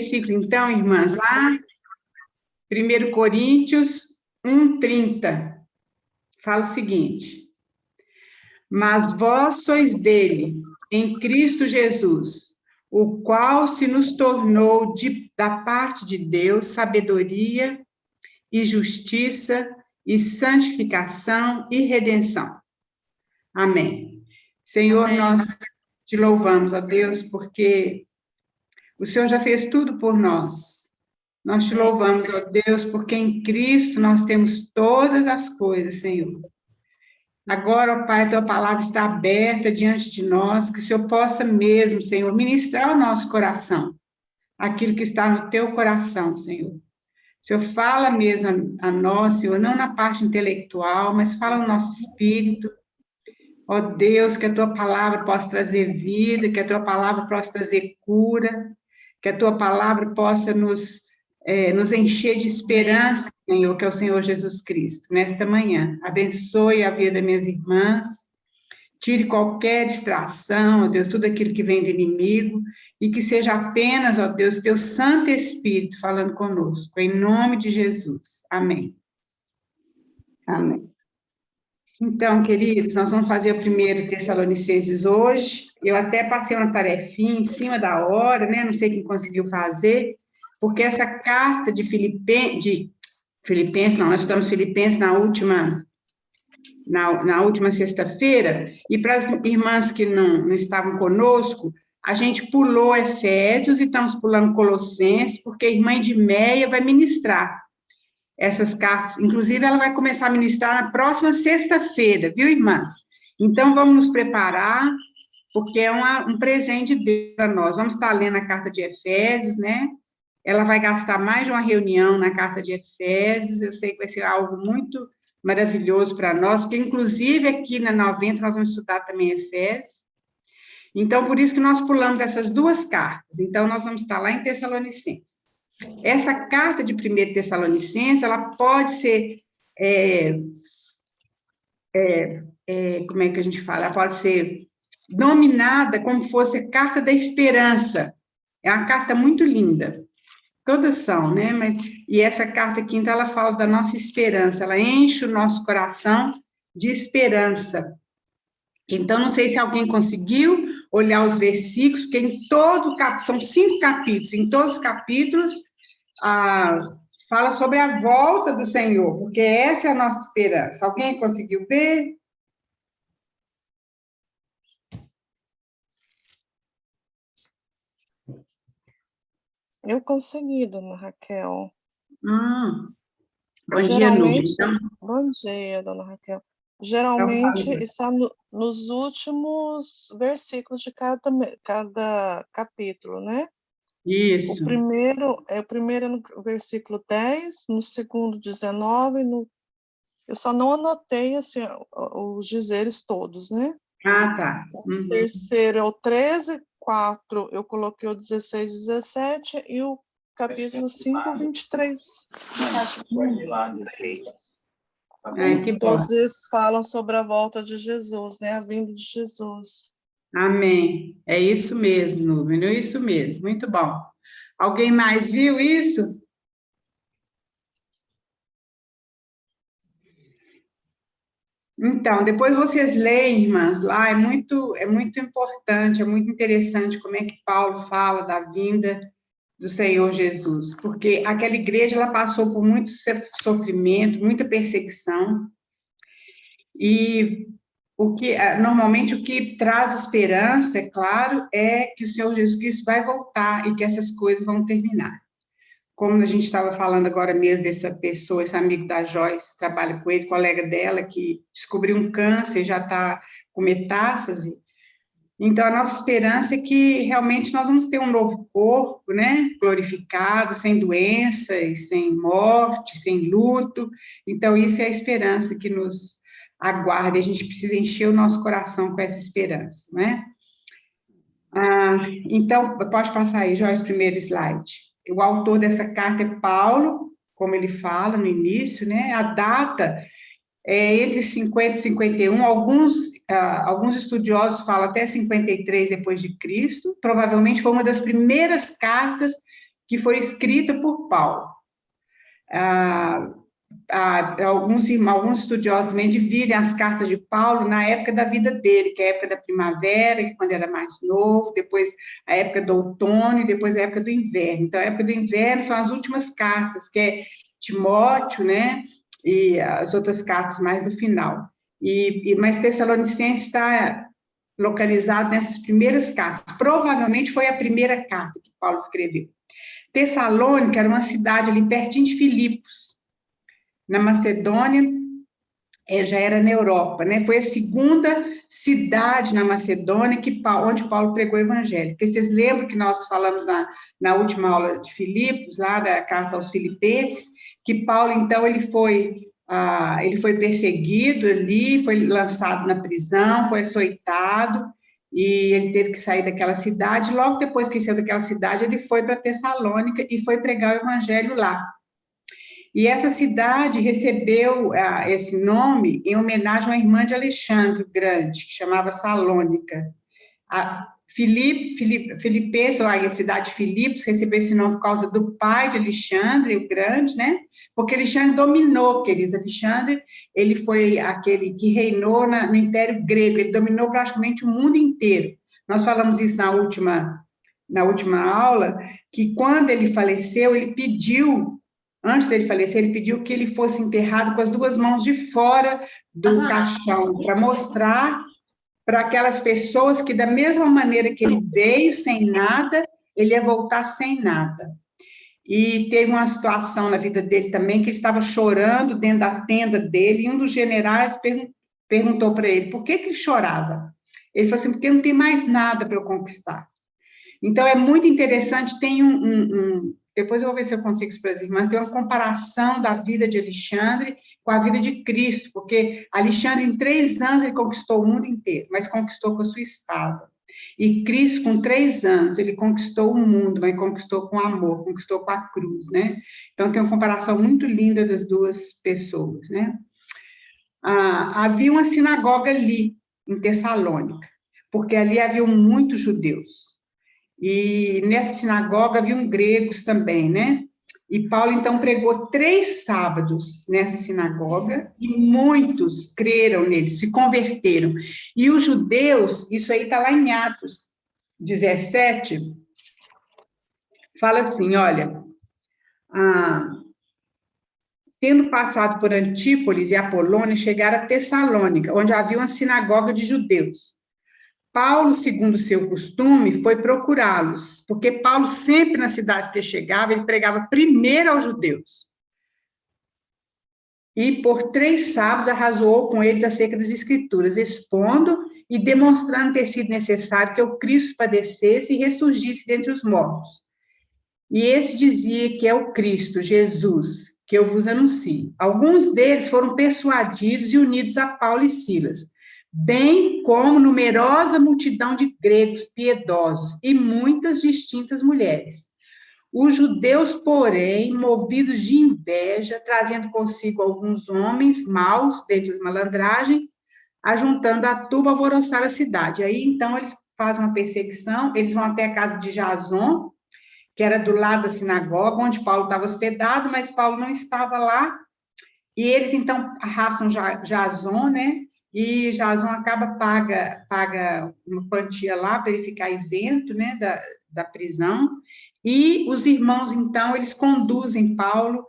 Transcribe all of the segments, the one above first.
versículo, então, irmãs, lá, 1 Coríntios 1:30, fala o seguinte: mas vós sois dele, em Cristo Jesus, o qual se nos tornou da parte de Deus sabedoria e justiça e santificação e redenção. Amém. Senhor, amém. Nós te louvamos, ó Deus, porque o Senhor já fez tudo por nós. Nós te louvamos, ó Deus, porque em Cristo nós temos todas as coisas, Senhor. Agora, ó Pai, a tua palavra está aberta diante de nós, que o Senhor possa mesmo, Senhor, ministrar ao nosso coração aquilo que está no teu coração, Senhor. O Senhor fala mesmo a nós, Senhor, não na parte intelectual, mas fala no nosso espírito. Ó Deus, que a tua palavra possa trazer vida, que a tua palavra possa trazer cura, que a tua palavra possa nos encher de esperança, Senhor, que é o Senhor Jesus Cristo, nesta manhã. Abençoe a vida das minhas irmãs, tire qualquer distração, ó Deus, tudo aquilo que vem do inimigo, e que seja apenas, ó Deus, teu Santo Espírito falando conosco, em nome de Jesus. Amém. Amém. Então, queridos, nós vamos fazer o 1 Tessalonicenses hoje. Eu até passei uma tarefinha em cima da hora, né? Não sei quem conseguiu fazer, porque essa carta de Filipenses, não, nós estamos Filipenses na última sexta-feira, e para as irmãs que não estavam conosco, a gente pulou Efésios e estamos pulando Colossenses, porque a irmã Edmeia vai ministrar essas cartas. Inclusive, ela vai começar a ministrar na próxima sexta-feira, viu, irmãs? Então, vamos nos preparar, porque é um presente de Deus para nós. Vamos estar lendo a carta de Efésios, né? Ela vai gastar mais de uma reunião na carta de Efésios, eu sei que vai ser algo muito maravilhoso para nós, porque, inclusive, aqui na 90, nós vamos estudar também Efésios. Então, por isso que nós pulamos essas duas cartas. Então, nós vamos estar lá em Tessalonicenses. Essa carta de 1 Tessalonicenses, ela pode ser, como é que a gente fala? Ela pode ser nominada como fosse a carta da esperança. É uma carta muito linda. Todas são, né? E essa carta aqui, então, ela fala da nossa esperança, ela enche o nosso coração de esperança. Então, não sei se alguém conseguiu olhar os versículos, porque em todo são 5 capítulos, em todos os capítulos fala sobre a volta do Senhor, porque essa é a nossa esperança. Alguém conseguiu ver? Eu consegui, dona Raquel. Bom dia, Nubia. Então... Bom dia, dona Raquel. Geralmente está nos últimos versículos de cada capítulo, né? Isso. O primeiro é no versículo 10, no segundo 19, eu só não anotei assim, os dizeres todos, né? Ah, tá. O terceiro é o 13, 4 eu coloquei o 16, 17 e o capítulo 5, 23. Que todos eles falam sobre a volta de Jesus, né? A vinda de Jesus. Amém. É isso mesmo, Nubia, é isso mesmo. Muito bom. Alguém mais viu isso? Então, depois vocês leem, irmãs, lá é muito importante, é muito interessante como é que Paulo fala da vinda do Senhor Jesus, porque aquela igreja, ela passou por muito sofrimento, muita perseguição, e normalmente o que traz esperança, é claro, é que o Senhor Jesus Cristo vai voltar e que essas coisas vão terminar. Como a gente estava falando agora mesmo dessa pessoa, esse amigo da Joyce, trabalha com ele, colega dela, que descobriu um câncer, já está com metástase. Então, a nossa esperança é que realmente nós vamos ter um novo corpo, né, glorificado, sem doenças, sem morte, sem luto. Então, isso é a esperança que nos aguarda, e a gente precisa encher o nosso coração com essa esperança, né? Então, pode passar aí, Joyce, primeiro slide. O autor dessa carta é Paulo, como ele fala no início, né? A data é entre 50 e 51, alguns estudiosos falam até 53 depois de Cristo, provavelmente foi uma das primeiras cartas que foi escrita por Paulo. Alguns estudiosos também dividem as cartas de Paulo na época da vida dele, que é a época da primavera, quando era mais novo, depois a época do outono e depois a época do inverno. Então, a época do inverno são as últimas cartas, que é Timóteo, né? E as outras cartas mais do final. Mas Tessalonicenses está localizado nessas primeiras cartas. Provavelmente foi a primeira carta que Paulo escreveu. Tessalônica era uma cidade ali pertinho de Filipos, na Macedônia, já era na Europa, né? Foi a segunda cidade na Macedônia onde Paulo pregou o evangelho. Porque vocês lembram que nós falamos na última aula de Filipos, lá da carta aos Filipenses, que Paulo, então, ele foi perseguido ali, foi lançado na prisão, foi açoitado, e ele teve que sair daquela cidade. Logo depois que ele saiu daquela cidade, ele foi para Tessalônica e foi pregar o evangelho lá. E essa cidade recebeu esse nome em homenagem a uma irmã de Alexandre o Grande, que chamava Salônica. Filipenses, ou a cidade de Filipos, recebeu esse nome por causa do pai de Alexandre o Grande, né? Porque Alexandre dominou, queridos. Alexandre, ele foi aquele que reinou no Império Grego, ele dominou praticamente o mundo inteiro. Nós falamos isso na última aula, que quando ele faleceu, antes dele falecer, ele pediu que ele fosse enterrado com as duas mãos de fora do caixão, para mostrar para aquelas pessoas que, da mesma maneira que ele veio sem nada, ele ia voltar sem nada. E teve uma situação na vida dele também, que ele estava chorando dentro da tenda dele, e um dos generais perguntou para ele, por que ele chorava? Ele falou assim, porque não tem mais nada para eu conquistar. Então, é muito interessante, tem depois eu vou ver se eu consigo isso para as irmãs, tem uma comparação da vida de Alexandre com a vida de Cristo, porque Alexandre, em 3 anos, ele conquistou o mundo inteiro, mas conquistou com a sua espada. E Cristo, com 3 anos, ele conquistou o mundo, mas conquistou com amor, conquistou com a cruz, né? Então, tem uma comparação muito linda das duas pessoas, né? Havia uma sinagoga ali, em Tessalônica, porque ali haviam muitos judeus. E nessa sinagoga haviam gregos também, né? E Paulo, então, pregou 3 sábados nessa sinagoga e muitos creram nele, se converteram. E os judeus, isso aí está lá em Atos 17, fala assim, olha, tendo passado por Antípolis e Apolônia, chegaram a Tessalônica, onde havia uma sinagoga de judeus. Paulo, segundo o seu costume, foi procurá-los, porque Paulo sempre nas cidades que chegava, ele pregava primeiro aos judeus. E por 3 sábados arrazoou com eles acerca das Escrituras, expondo e demonstrando ter sido necessário que o Cristo padecesse e ressurgisse dentre os mortos. E esse dizia que é o Cristo, Jesus, que eu vos anuncio. Alguns deles foram persuadidos e unidos a Paulo e Silas, bem como numerosa multidão de gregos piedosos e muitas distintas mulheres. Os judeus, porém, movidos de inveja, trazendo consigo alguns homens maus, dentre os malandragem, ajuntando a turba, alvoroçaram a cidade. Aí, então, eles fazem uma perseguição, eles vão até a casa de Jason, que era do lado da sinagoga, onde Paulo estava hospedado, mas Paulo não estava lá, e eles, então, arrastam Jason, né? E Jason paga uma quantia lá para ele ficar isento, né, da prisão, e os irmãos, então, eles conduzem Paulo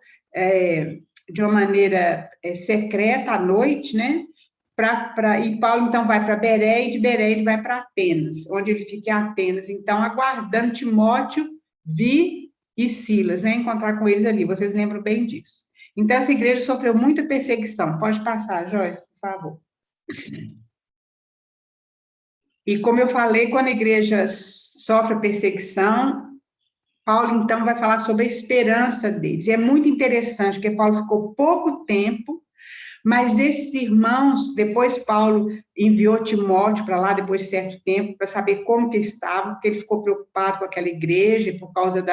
de uma maneira secreta à noite, né, e Paulo, então, vai para Beré, e de Beré ele vai para Atenas, onde ele fica em Atenas, então, aguardando Timóteo vir e Silas, né, encontrar com eles ali, vocês lembram bem disso. Então, essa igreja sofreu muita perseguição. Pode passar, Joyce, por favor. E como eu falei, quando a igreja sofre perseguição, Paulo, então, vai falar sobre a esperança deles. E é muito interessante, porque Paulo ficou pouco tempo, mas esses irmãos, depois Paulo enviou Timóteo para lá, depois de certo tempo, para saber como que estavam, porque ele ficou preocupado com aquela igreja, por causa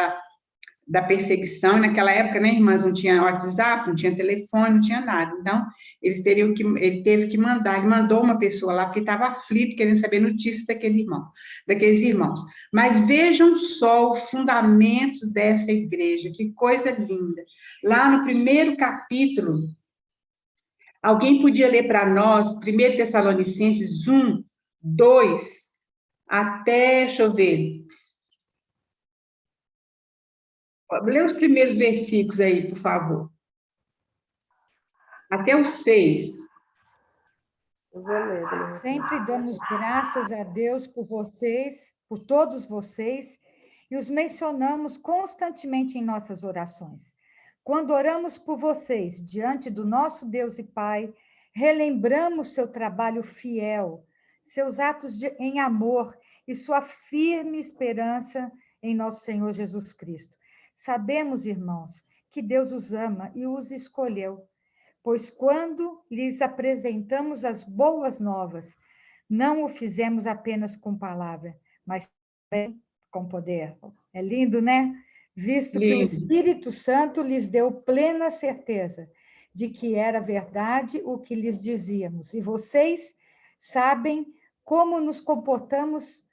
da perseguição, e naquela época, né, irmãs, não tinha WhatsApp, não tinha telefone, não tinha nada. Então, ele teve que mandar, ele mandou uma pessoa lá, porque estava aflito, querendo saber notícias daqueles irmãos. Mas vejam só os fundamentos dessa igreja, que coisa linda. Lá no primeiro capítulo, alguém podia ler para nós, 1 Tessalonicenses 1, 2, até, deixa eu ver, lê os primeiros versículos aí, por favor. Até o 6. Eu vou ler. Sempre damos graças a Deus por vocês, por todos vocês, e os mencionamos constantemente em nossas orações. Quando oramos por vocês diante do nosso Deus e Pai, relembramos seu trabalho fiel, seus atos em amor e sua firme esperança em nosso Senhor Jesus Cristo. Sabemos, irmãos, que Deus os ama e os escolheu, pois quando lhes apresentamos as boas novas, não o fizemos apenas com palavra, mas também com poder. É lindo, né? Visto que o Espírito Santo lhes deu plena certeza de que era verdade o que lhes dizíamos. E vocês sabem como nos comportamos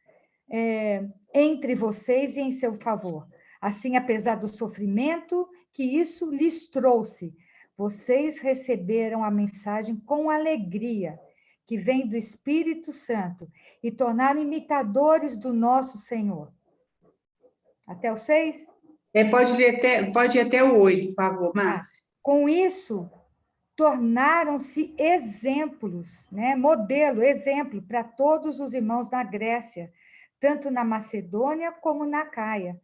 entre vocês e em seu favor. Assim, apesar do sofrimento que isso lhes trouxe, vocês receberam a mensagem com alegria, que vem do Espírito Santo, e tornaram imitadores do nosso Senhor. Até o 6? Pode ir até o 8, por favor, Márcia. Com isso, tornaram-se exemplos, né? Modelo, exemplo para todos os irmãos na Grécia, tanto na Macedônia como na Caia.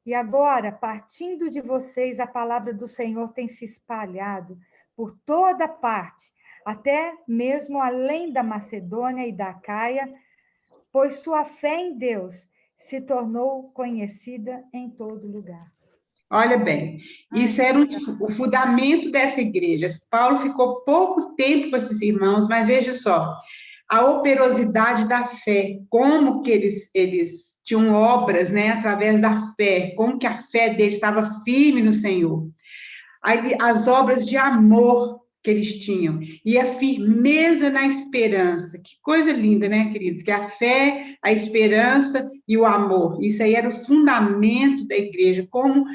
E agora, partindo de vocês, a palavra do Senhor tem se espalhado por toda parte, até mesmo além da Macedônia e da Caia, pois sua fé em Deus se tornou conhecida em todo lugar. Olha bem, isso era o fundamento dessa igreja. Paulo ficou pouco tempo com esses irmãos, mas veja só, a operosidade da fé, como que eles tinham obras, né, através da fé, como que a fé deles estava firme no Senhor. Aí, as obras de amor que eles tinham, e a firmeza na esperança. Que coisa linda, né, queridos? Que a fé, a esperança e o amor. Isso aí era o fundamento da igreja, como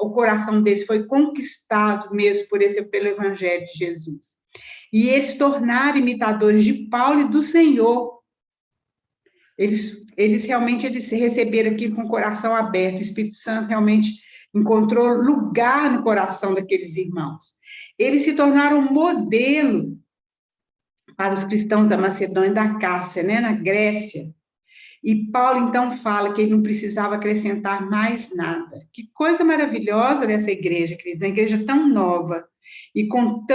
o coração deles foi conquistado mesmo pelo Evangelho de Jesus. E eles tornaram imitadores de Paulo e do Senhor. Eles realmente receberam aquilo com o coração aberto. O Espírito Santo realmente encontrou lugar no coração daqueles irmãos. Eles se tornaram modelo para os cristãos da Macedônia e da Cássia, né, na Grécia. E Paulo, então, fala que ele não precisava acrescentar mais nada. Que coisa maravilhosa dessa igreja, queridos, uma igreja tão nova e com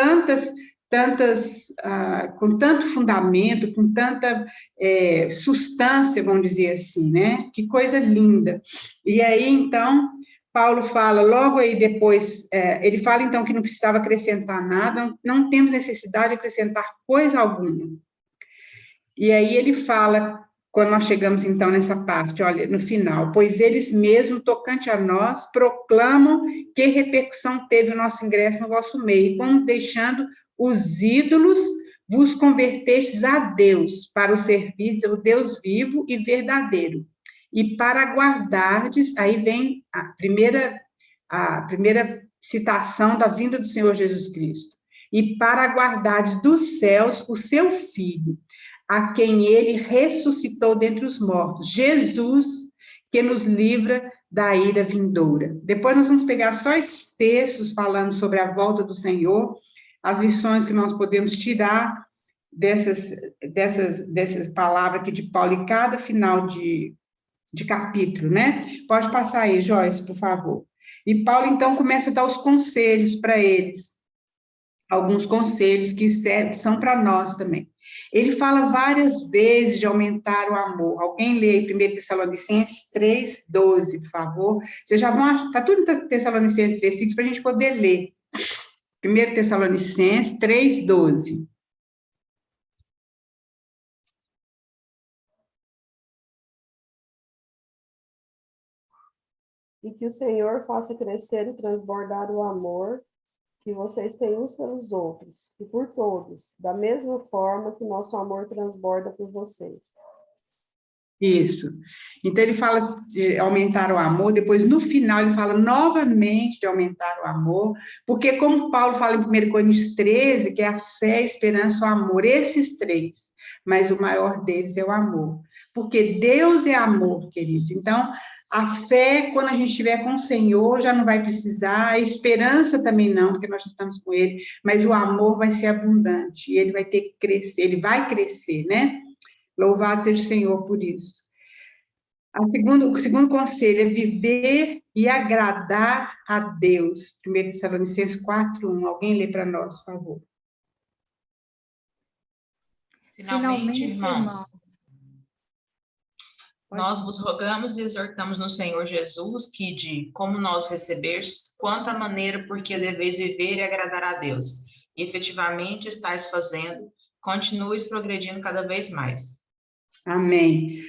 com tanto fundamento, com tanta substância, vamos dizer assim, né? Que coisa linda. E aí, então, Paulo fala, logo aí depois, ele fala, então, que não precisava acrescentar nada, não temos necessidade de acrescentar coisa alguma. E aí ele fala, quando nós chegamos, então, nessa parte, olha, no final, pois eles mesmos, tocante a nós, proclamam que repercussão teve o nosso ingresso no vosso meio, como deixando os ídolos, vos convertestes a Deus, para o serviço ao Deus vivo e verdadeiro, e para guardardes, aí vem a primeira citação da vinda do Senhor Jesus Cristo, e para guardardes dos céus o seu Filho, a quem ele ressuscitou dentre os mortos, Jesus, que nos livra da ira vindoura. Depois nós vamos pegar só esses textos falando sobre a volta do Senhor, as lições que nós podemos tirar dessas palavras aqui de Paulo em cada final de capítulo, né? Pode passar aí, Joyce, por favor. E Paulo, então, começa a dar os conselhos para eles, alguns conselhos que são para nós também. Ele fala várias vezes de aumentar o amor. Alguém lê aí 1 Tessalonicenses 3, 12, por favor. Vocês já vão achar, está tudo em Tessalonicenses, versículos, para a gente poder ler. 1 Tessalonicenses 3, 12. e que o Senhor faça crescer e transbordar o amor que vocês têm uns pelos outros e por todos, da mesma forma que nosso amor transborda por vocês. Isso. Então, ele fala de aumentar o amor, depois, no final, ele fala novamente de aumentar o amor, porque, como Paulo fala em 1 Coríntios 13, que é a fé, a esperança, o amor, esses três, mas o maior deles é o amor. Porque Deus é amor, queridos. Então, a fé, quando a gente estiver com o Senhor, já não vai precisar, a esperança também não, porque nós estamos com Ele, mas o amor vai ser abundante, e ele vai ter que crescer, ele vai crescer, né? Louvado seja o Senhor por isso. O segundo conselho é viver e agradar a Deus. 1 Tessalonicenses 4:1. Alguém lê para nós, por favor. Finalmente, irmãos, Pode nós ser. vos rogamos e exortamos no Senhor Jesus que, de como nós receberes, quanto à maneira por que deveis viver e agradar a Deus, e efetivamente estáis fazendo, continues progredindo cada vez mais. Amém.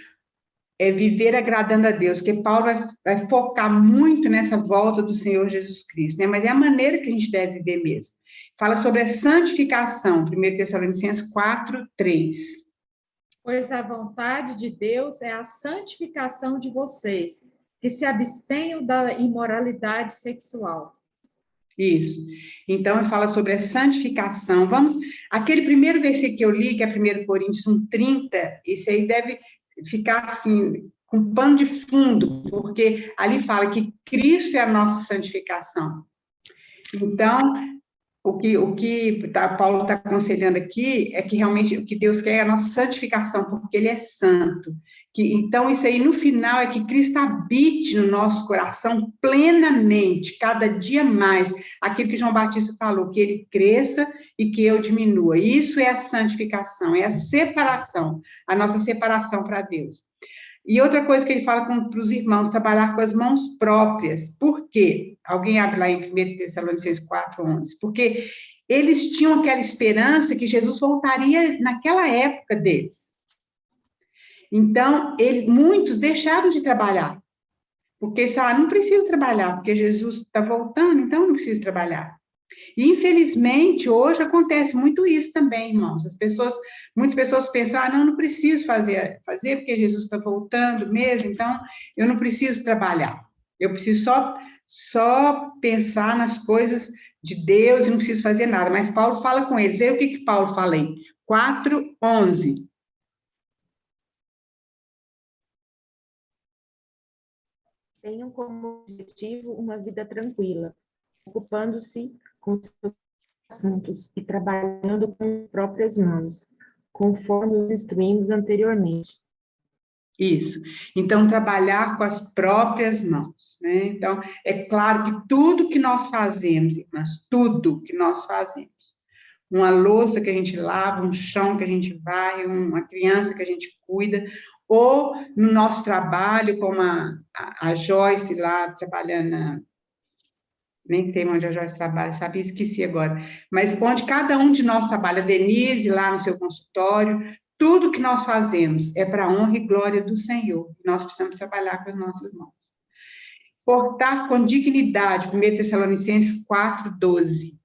É viver agradando a Deus, que Paulo vai focar muito nessa volta do Senhor Jesus Cristo, né? Mas é a maneira que a gente deve viver mesmo. Fala sobre a santificação, 1 Tessalonicenses 4:3. Pois a vontade de Deus é a santificação de vocês, que se abstenham da imoralidade sexual. Isso. Então, ele fala sobre a santificação. Aquele primeiro versículo que eu li, que é 1 Coríntios 1:30, esse aí deve ficar assim, com pano de fundo, porque ali fala que Cristo é a nossa santificação. Então, Paulo está aconselhando aqui é que realmente o que Deus quer é a nossa santificação, porque Ele é santo. Então, isso aí, no final, é que Cristo habite no nosso coração plenamente, cada dia mais. Aquilo que João Batista falou, que Ele cresça e que eu diminua. Isso é a santificação, é a separação, a nossa separação para Deus. E outra coisa que ele fala para os irmãos, trabalhar com as mãos próprias. Por quê? Alguém abre lá em 1 Tessalonicenses 4:11. Porque eles tinham aquela esperança que Jesus voltaria naquela época deles. Então, muitos deixaram de trabalhar. Porque não preciso trabalhar, porque Jesus está voltando, então não preciso trabalhar. E, infelizmente, hoje acontece muito isso também, irmãos. Muitas pessoas pensam, não preciso fazer porque Jesus está voltando mesmo, então eu não preciso trabalhar. Eu preciso só pensar nas coisas de Deus e não preciso fazer nada. Mas Paulo fala com eles. Veja o que Paulo fala aí. 4:11. Tenham como objetivo uma vida tranquila, ocupando-se com seus assuntos e trabalhando com as próprias mãos, conforme os instruímos anteriormente. Isso. Então, trabalhar com as próprias mãos, né? Então, é claro que tudo que nós fazemos, irmãs, tudo que nós fazemos, uma louça que a gente lava, um chão que a gente varre, uma criança que a gente cuida, ou no nosso trabalho, como a Joyce lá trabalhando nem sei onde a Joyce trabalha, sabe? Esqueci agora. Mas onde cada um de nós trabalha, a Denise lá no seu consultório, tudo que nós fazemos é para a honra e glória do Senhor. Nós precisamos trabalhar com as nossas mãos. Portar com dignidade, 1 Tessalonicenses 4:12.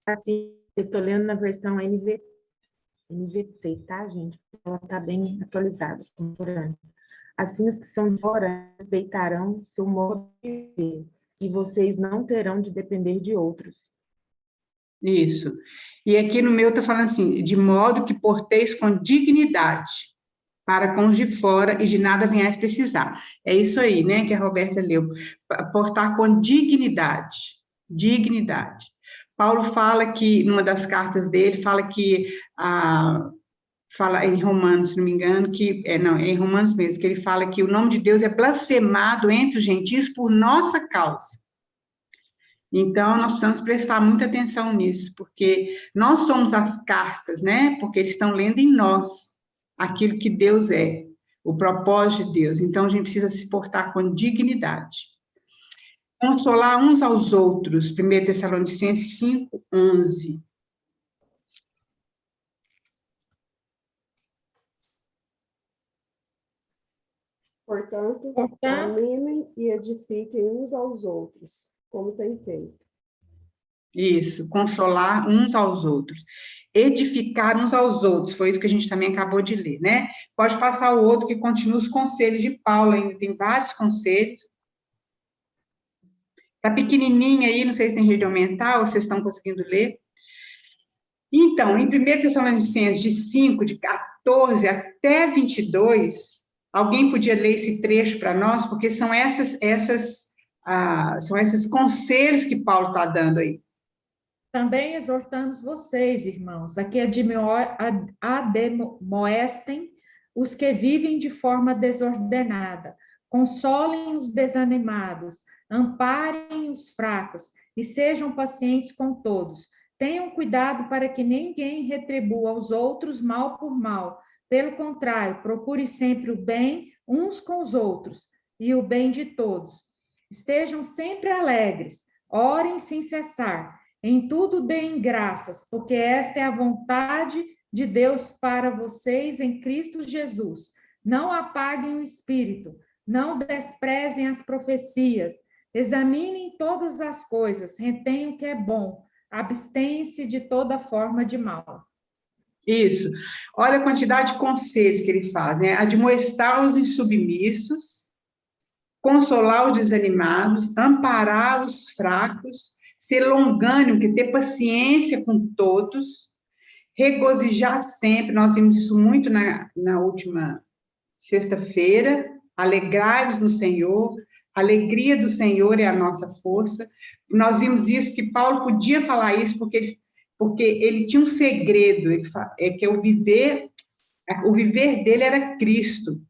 Assim, eu estou lendo na versão NVT, tá, gente? Ela está bem atualizada, contemporânea. Assim, os que são de fora respeitarão seu modo de viver, e vocês não terão de depender de outros. Isso. E aqui no meu está falando assim, de modo que porteis com dignidade para com os de fora e de nada venhais precisar. É isso aí, né, que a Roberta leu. Portar com dignidade. Dignidade. Paulo fala que, numa das cartas dele, fala que, fala em Romanos, se não me engano, é em Romanos mesmo, que ele fala que o nome de Deus é blasfemado entre os gentios por nossa causa. Então, nós precisamos prestar muita atenção nisso, porque nós somos as cartas, né? Porque eles estão lendo em nós aquilo que Deus é, o propósito de Deus. Então, a gente precisa se portar com dignidade. Consolar uns aos outros, 1 Tessalonicenses 5:11. Portanto, Portanto, animem e edifiquem uns aos outros, como tem feito. Isso, consolar uns aos outros. Edificar uns aos outros, foi isso que a gente também acabou de ler, né? Pode passar o outro que continua os conselhos de Paulo, ainda tem vários conselhos. Tá pequenininha aí, não sei se tem rede aumentar ou vocês estão conseguindo ler. Então, em 1 Tessalonicenses, de 5, de 14 até 22, alguém podia ler esse trecho para nós, porque são são esses conselhos que Paulo está dando aí. também exortamos vocês, irmãos, a que admoestem os que vivem de forma desordenada, consolem os desanimados, amparem os fracos e sejam pacientes com todos. Tenham cuidado para que ninguém retribua aos outros mal por mal. Pelo contrário, procure sempre o bem uns com os outros e o bem de todos. Estejam sempre alegres, orem sem cessar. Em tudo deem graças, porque esta é a vontade de Deus para vocês em Cristo Jesus. Não apaguem o espírito, não desprezem as profecias, examinem todas as coisas, retenham o que é bom, abstenham-se de toda forma de mal. Isso. Olha a quantidade de conselhos que ele faz, né? Admoestar os insubmissos, consolar os desanimados, amparar os fracos, ser longânimo, que ter paciência com todos, regozijar sempre, nós vimos isso muito na última sexta-feira, alegrai-vos no Senhor, a alegria do Senhor é a nossa força. Nós vimos isso, que Paulo podia falar isso, porque ele tinha um segredo, que o viver dele era Cristo.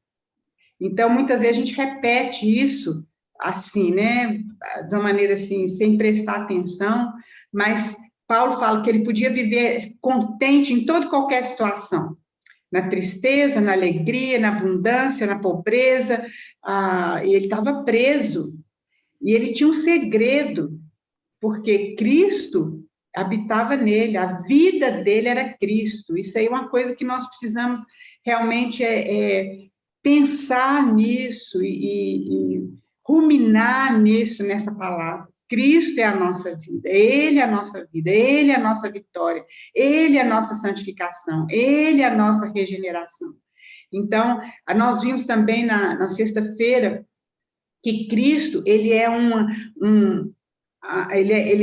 Então, muitas vezes a gente repete isso, assim, né, de uma maneira assim, sem prestar atenção, mas Paulo fala que ele podia viver contente em toda e qualquer situação, na tristeza, na alegria, na abundância, na pobreza, e ele estava preso, e ele tinha um segredo, porque Cristo habitava nele, a vida dele era Cristo. Isso aí é uma coisa que nós precisamos realmente pensar nisso e ruminar nisso, nessa palavra. Cristo é a nossa vida, Ele é a nossa vida, Ele é a nossa vitória, Ele é a nossa santificação, Ele é a nossa regeneração. Então, nós vimos também na sexta-feira que Cristo, ele é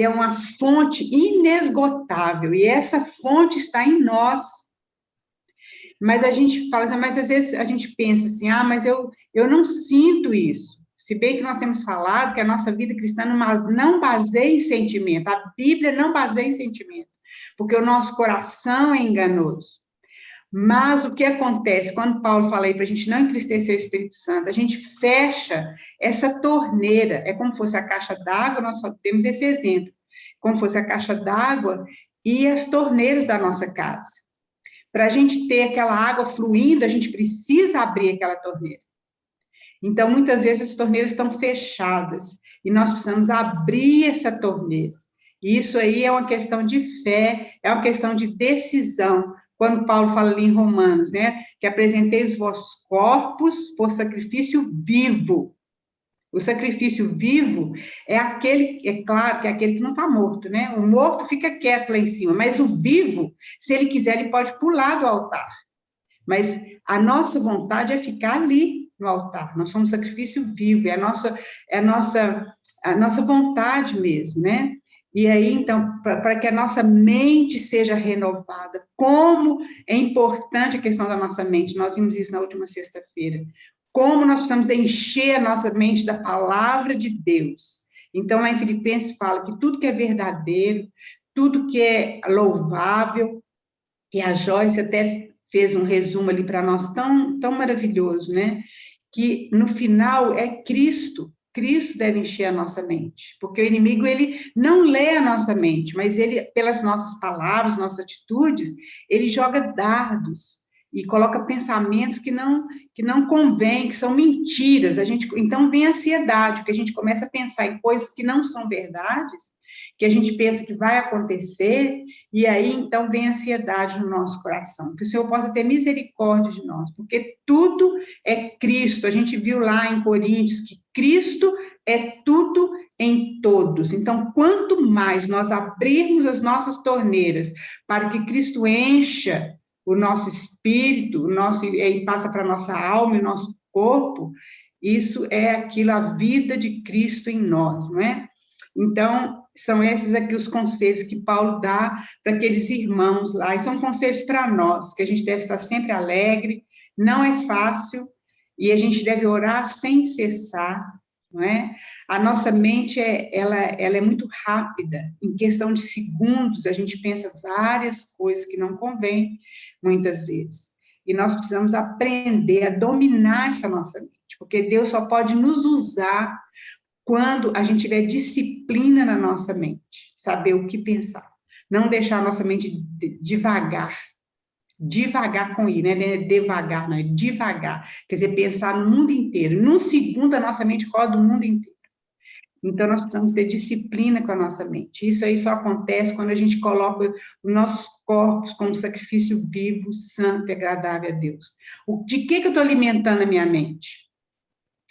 uma fonte inesgotável, e essa fonte está em nós. Mas a gente fala assim, mas às vezes a gente pensa assim, mas eu não sinto isso. Se bem que nós temos falado que a nossa vida cristã não baseia em sentimento, a Bíblia não baseia em sentimento, porque o nosso coração é enganoso. Mas o que acontece, quando Paulo fala aí para a gente não entristecer o Espírito Santo, a gente fecha essa torneira, é como se fosse a caixa d'água, nós só temos esse exemplo, como se fosse a caixa d'água e as torneiras da nossa casa. Para a gente ter aquela água fluindo, a gente precisa abrir aquela torneira. Então, muitas vezes as torneiras estão fechadas, e nós precisamos abrir essa torneira. E isso aí é uma questão de fé, é uma questão de decisão. Quando Paulo fala ali em Romanos, né, que apresentei os vossos corpos por sacrifício vivo. O sacrifício vivo é aquele, é claro, que é aquele que não está morto, né? O morto fica quieto lá em cima, mas o vivo, se ele quiser, ele pode pular do altar. Mas a nossa vontade é ficar ali no altar. Nós somos sacrifício vivo, é a nossa vontade mesmo, né? E aí, então, para que a nossa mente seja renovada, como é importante a questão da nossa mente, nós vimos isso na última sexta-feira, como nós precisamos encher a nossa mente da palavra de Deus. Então, lá em Filipenses fala que tudo que é verdadeiro, tudo que é louvável, e a Joyce até fez um resumo ali para nós tão maravilhoso, né? Que no final é Cristo. Cristo deve encher a nossa mente, porque o inimigo, ele não lê a nossa mente, mas ele, pelas nossas palavras, nossas atitudes, ele joga dardos, e coloca pensamentos que não convêm, que são mentiras. Então vem a ansiedade, porque a gente começa a pensar em coisas que não são verdades, que a gente pensa que vai acontecer, e aí então vem a ansiedade no nosso coração. Que o Senhor possa ter misericórdia de nós, porque tudo é Cristo. A gente viu lá em Coríntios que Cristo é tudo em todos. Então, quanto mais nós abrirmos as nossas torneiras para que Cristo encha o nosso espírito, e passa para a nossa alma e nosso corpo, isso é aquilo, a vida de Cristo em nós, não é? Então, são esses aqui os conselhos que Paulo dá para aqueles irmãos lá, e são conselhos para nós, que a gente deve estar sempre alegre, não é fácil, e a gente deve orar sem cessar, não é? A nossa mente, ela é muito rápida, em questão de segundos, a gente pensa várias coisas que não convêm, muitas vezes. E nós precisamos aprender a dominar essa nossa mente, porque Deus só pode nos usar quando a gente tiver disciplina na nossa mente, saber o que pensar, não deixar a nossa mente devagar com I, né? Devagar, não é devagar, quer dizer, pensar no mundo inteiro. Num segundo, a nossa mente roda o mundo inteiro. Então, nós precisamos ter disciplina com a nossa mente. Isso aí só acontece quando a gente coloca os nossos corpos como sacrifício vivo, santo e agradável a Deus. De que eu estou alimentando a minha mente?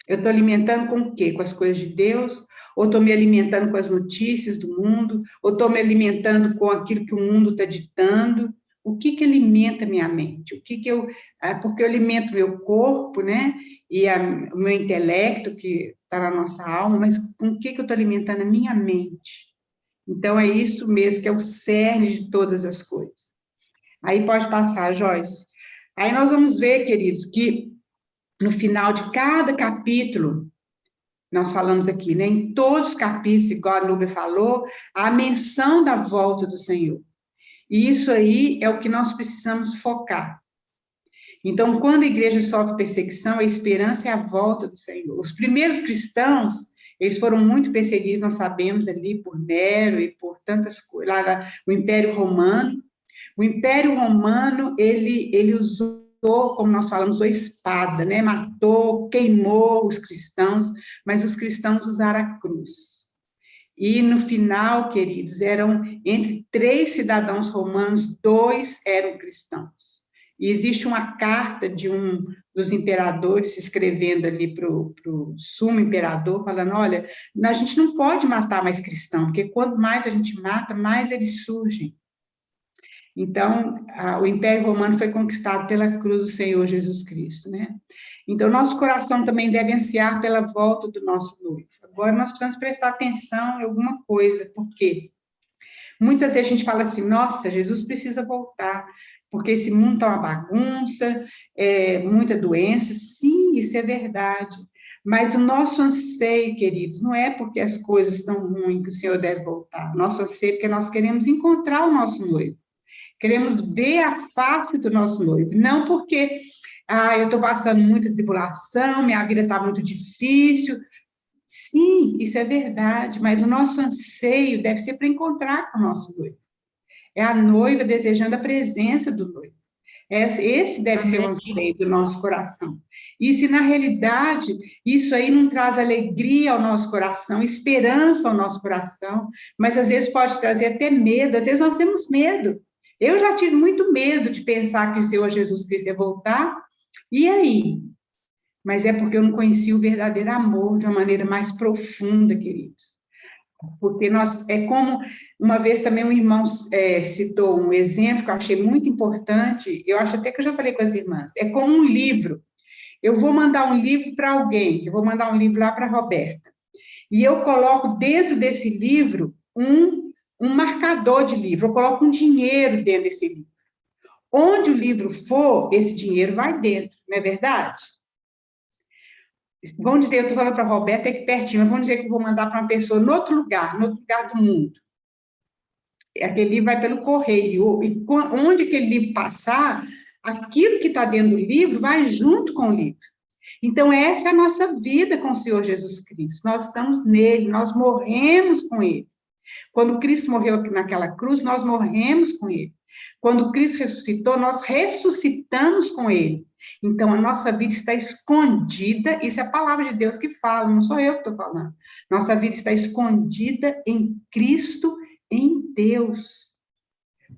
Eu estou alimentando com o quê? Com as coisas de Deus? Ou estou me alimentando com as notícias do mundo? Ou estou me alimentando com aquilo que o mundo está ditando? O que alimenta a minha mente? Porque eu alimento o meu corpo, né? E o meu intelecto, que está na nossa alma, mas com o que eu estou alimentando a minha mente? Então, é isso mesmo que é o cerne de todas as coisas. Aí pode passar, Joyce. Aí nós vamos ver, queridos, que no final de cada capítulo, nós falamos aqui, né? Em todos os capítulos, igual a Núbia falou, há a menção da volta do Senhor. E isso aí é o que nós precisamos focar. Então, quando a igreja sofre perseguição, a esperança é a volta do Senhor. Os primeiros cristãos, eles foram muito perseguidos, nós sabemos, ali por Nero e por tantas coisas, lá no Império Romano. O Império Romano, ele usou, como nós falamos, a espada, né? Matou, queimou os cristãos, mas os cristãos usaram a cruz. E no final, queridos, eram entre 3 cidadãos romanos, 2 eram cristãos. E existe uma carta de um dos imperadores escrevendo ali para o sumo imperador, falando, olha, a gente não pode matar mais cristão, porque quanto mais a gente mata, mais eles surgem. Então, o Império Romano foi conquistado pela cruz do Senhor Jesus Cristo, né? Então, nosso coração também deve ansiar pela volta do nosso noivo. Agora, nós precisamos prestar atenção em alguma coisa, porque muitas vezes a gente fala assim, nossa, Jesus precisa voltar, porque esse mundo está uma bagunça, muita doença. Sim, isso é verdade. Mas o nosso anseio, queridos, não é porque as coisas estão ruins que o Senhor deve voltar. Nosso anseio é porque nós queremos encontrar o nosso noivo. Queremos ver a face do nosso noivo, não porque eu estou passando muita tribulação, minha vida está muito difícil. Sim, isso é verdade, mas o nosso anseio deve ser para encontrar com o nosso noivo. É a noiva desejando a presença do noivo. Esse deve ser o anseio do nosso coração. E se, na realidade, isso aí não traz alegria ao nosso coração, esperança ao nosso coração, mas às vezes pode trazer até medo, às vezes nós temos medo. Eu já tive muito medo de pensar que o Senhor Jesus Cristo ia voltar, e aí? Mas é porque eu não conheci o verdadeiro amor de uma maneira mais profunda, queridos. Porque como uma vez também um irmão citou um exemplo que eu achei muito importante, eu acho até que eu já falei com as irmãs, é como um livro. Eu vou mandar um livro para alguém, eu vou mandar um livro lá para a Roberta, e eu coloco dentro desse livro um marcador de livro, eu coloco um dinheiro dentro desse livro. Onde o livro for, esse dinheiro vai dentro, não é verdade? Vamos dizer, eu estou falando para a Roberta aqui pertinho, mas vamos dizer que eu vou mandar para uma pessoa no outro lugar do mundo. Aquele livro vai pelo correio, e onde aquele livro passar, aquilo que está dentro do livro vai junto com o livro. Então, essa é a nossa vida com o Senhor Jesus Cristo. Nós estamos nele, nós morremos com ele. Quando Cristo morreu naquela cruz, nós morremos com ele. Quando Cristo ressuscitou, nós ressuscitamos com ele. Então, a nossa vida está escondida, isso é a palavra de Deus que fala, não sou eu que estou falando. Nossa vida está escondida em Cristo, em Deus.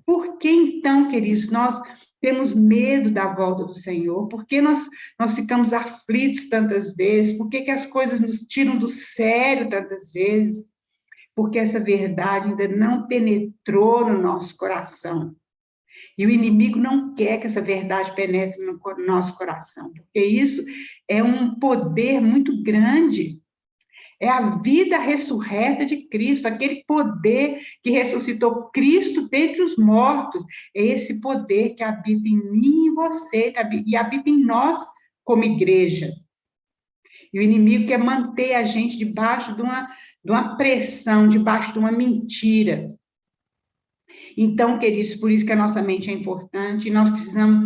Por que, então, queridos, nós temos medo da volta do Senhor? Por que nós ficamos aflitos tantas vezes? Por que as coisas nos tiram do sério tantas vezes? Porque essa verdade ainda não penetrou no nosso coração. E o inimigo não quer que essa verdade penetre no nosso coração, porque isso é um poder muito grande. É a vida ressurreta de Cristo, aquele poder que ressuscitou Cristo dentre os mortos. É esse poder que habita em mim e em você, e habita em nós como igreja. E o inimigo quer manter a gente debaixo de uma pressão, debaixo de uma mentira. Então, queridos, por isso que a nossa mente é importante, e nós precisamos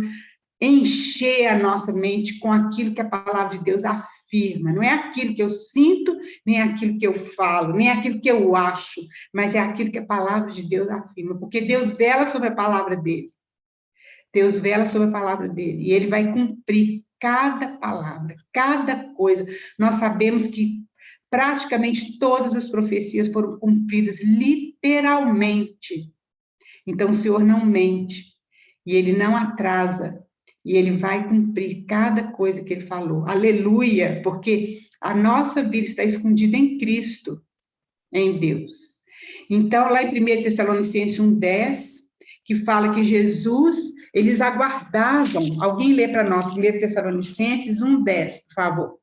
encher a nossa mente com aquilo que a palavra de Deus afirma. Não é aquilo que eu sinto, nem aquilo que eu falo, nem aquilo que eu acho, mas é aquilo que a palavra de Deus afirma, porque Deus vela sobre a palavra dele. Deus vela sobre a palavra dele, e ele vai cumprir cada palavra, cada coisa. Nós sabemos que praticamente todas as profecias foram cumpridas literalmente. Então, o Senhor não mente, e ele não atrasa, e ele vai cumprir cada coisa que ele falou. Aleluia, porque a nossa vida está escondida em Cristo, em Deus. Então, lá em 1 Tessalonicenses 1:10, que fala que Jesus, eles aguardavam. Alguém lê para nós, 1 Tessalonicenses 1:10, por favor.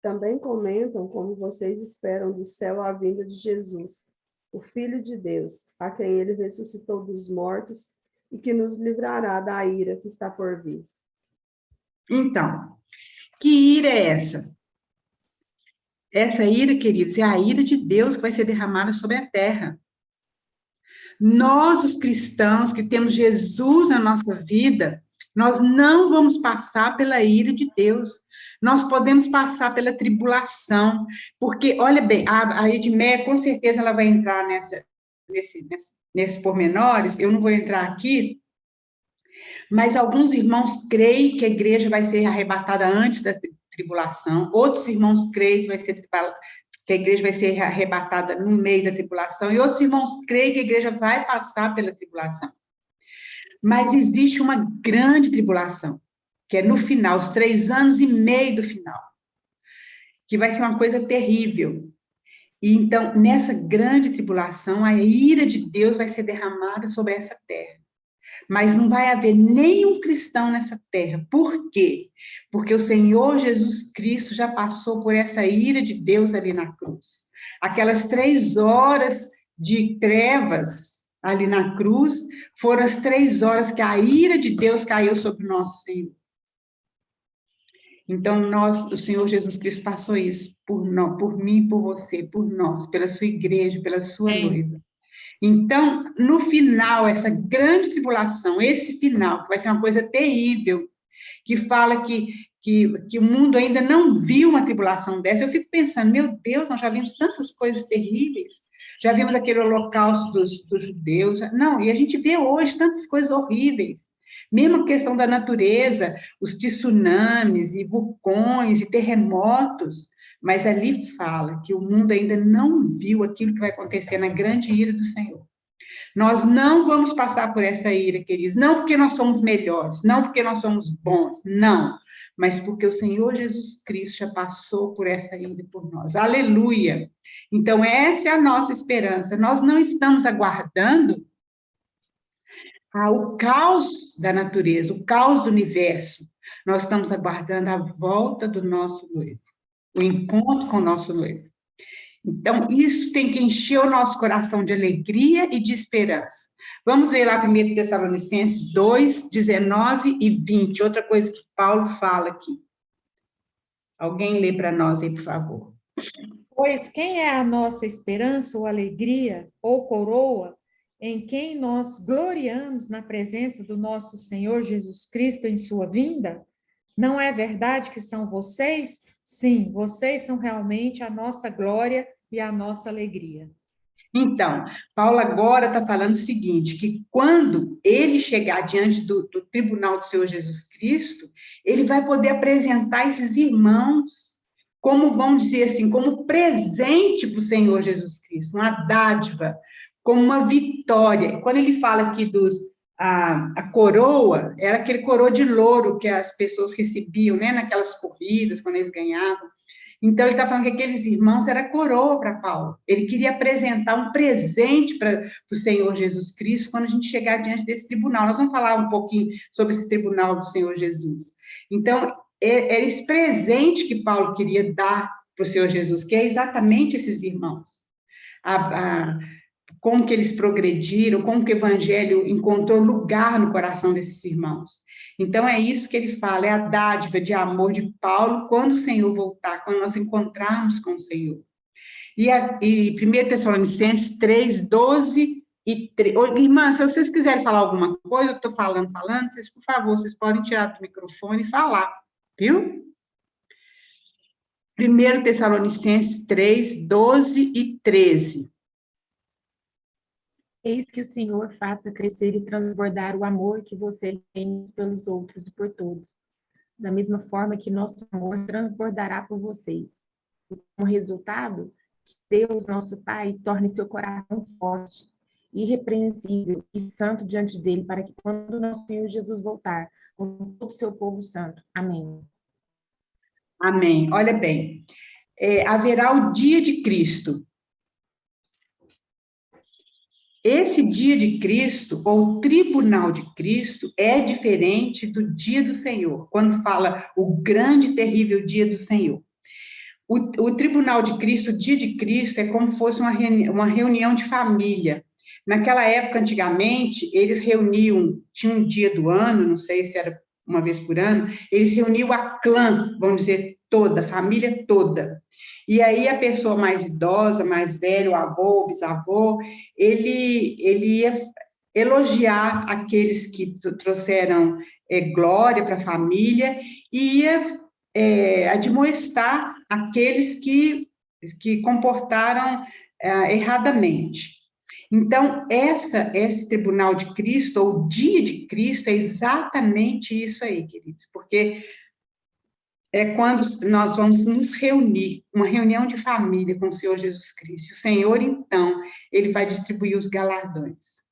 Também comentam como vocês esperam do céu a vinda de Jesus, o Filho de Deus, a quem ele ressuscitou dos mortos e que nos livrará da ira que está por vir. Então, que ira é essa? Essa ira, queridos, é a ira de Deus que vai ser derramada sobre a terra. Nós, os cristãos, que temos Jesus na nossa vida, nós não vamos passar pela ira de Deus. Nós podemos passar pela tribulação, porque, olha bem, a Edmeia, com certeza, ela vai entrar nesses pormenores, eu não vou entrar aqui, mas alguns irmãos creem que a igreja vai ser arrebatada antes da tribulação, outros irmãos creem que a igreja vai ser arrebatada no meio da tribulação, e outros irmãos creem que a igreja vai passar pela tribulação. Mas existe uma grande tribulação, que é no final, os 3 anos e meio do final, que vai ser uma coisa terrível. E então, nessa grande tribulação, a ira de Deus vai ser derramada sobre essa terra. Mas não vai haver nenhum cristão nessa terra. Por quê? Porque o Senhor Jesus Cristo já passou por essa ira de Deus ali na cruz. Aquelas 3 horas de trevas ali na cruz foram as 3 horas que a ira de Deus caiu sobre o nosso Senhor. Então, o Senhor Jesus Cristo passou isso por mim, por você, por nós, pela sua igreja, pela sua noiva. Então, no final, essa grande tribulação, esse final, que vai ser uma coisa terrível, que fala que o mundo ainda não viu uma tribulação dessa, eu fico pensando, meu Deus, nós já vimos tantas coisas terríveis, já vimos aquele holocausto dos judeus, não, e a gente vê hoje tantas coisas horríveis, mesmo a questão da natureza, os tsunamis, e vulcões, e terremotos, mas ali fala que o mundo ainda não viu aquilo que vai acontecer na grande ira do Senhor. Nós não vamos passar por essa ira, queridos, não porque nós somos melhores, não porque nós somos bons, não, mas porque o Senhor Jesus Cristo já passou por essa ira por nós. Aleluia! Então, essa é a nossa esperança. Nós não estamos aguardando o caos da natureza, o caos do universo. Nós estamos aguardando a volta do nosso noivo, o encontro com o nosso noivo. Então, isso tem que encher o nosso coração de alegria e de esperança. Vamos ver lá 1 Tessalonicenses 2, 19 e 20, outra coisa que Paulo fala aqui. Alguém lê para nós aí, por favor. Pois quem é a nossa esperança ou alegria ou coroa, em quem nós gloriamos na presença do nosso Senhor Jesus Cristo em sua vinda? Não é verdade que são vocês? Sim, vocês são realmente a nossa glória e a nossa alegria. Então, Paulo agora está falando o seguinte, que quando ele chegar diante do tribunal do Senhor Jesus Cristo, ele vai poder apresentar esses irmãos, como vamos dizer assim, como presente para o Senhor Jesus Cristo, uma dádiva, como uma vitória. Quando ele fala aqui a coroa, era aquele coroa de louro que as pessoas recebiam, né, naquelas corridas, quando eles ganhavam. Então, ele está falando que aqueles irmãos era coroa para Paulo. Ele queria apresentar um presente para o Senhor Jesus Cristo quando a gente chegar diante desse tribunal. Nós vamos falar um pouquinho sobre esse tribunal do Senhor Jesus. Então, era esse presente que Paulo queria dar para o Senhor Jesus, que é exatamente esses irmãos. Como que eles progrediram, como que o evangelho encontrou lugar no coração desses irmãos. Então, é isso que ele fala, é a dádiva de amor de Paulo quando o Senhor voltar, quando nós encontrarmos com o Senhor. E 1 Tessalonicenses 3, 12 e 13. Irmã, se vocês quiserem falar alguma coisa, eu estou falando, vocês, por favor, vocês podem tirar do microfone e falar, viu? 1 Tessalonicenses 3, 12 e 13. Eis que o Senhor faça crescer e transbordar o amor que você tem pelos outros e por todos, da mesma forma que nosso amor transbordará por vocês. Como resultado, que Deus, nosso Pai, torne seu coração forte, irrepreensível e santo diante dele, para que quando nosso Senhor Jesus voltar, com todo o seu povo santo. Amém. Amém. Olha bem, haverá o dia de Cristo. Esse dia de Cristo, ou tribunal de Cristo, é diferente do dia do Senhor, quando fala o grande e terrível dia do Senhor. O tribunal de Cristo, o dia de Cristo, é como se fosse uma reunião de família. Naquela época, antigamente, eles reuniam, tinha um dia do ano, não sei se era uma vez por ano, eles reuniam a clã, vamos dizer, toda, a família toda. E aí a pessoa mais idosa, mais velha, o avô, o bisavô, ele ia elogiar aqueles que trouxeram glória para a família e ia admoestar aqueles que comportaram erradamente. Então, esse tribunal de Cristo, ou o dia de Cristo, é exatamente isso aí, queridos, porque é quando nós vamos nos reunir, uma reunião de família com o Senhor Jesus Cristo. O Senhor, então, ele vai distribuir os galardões.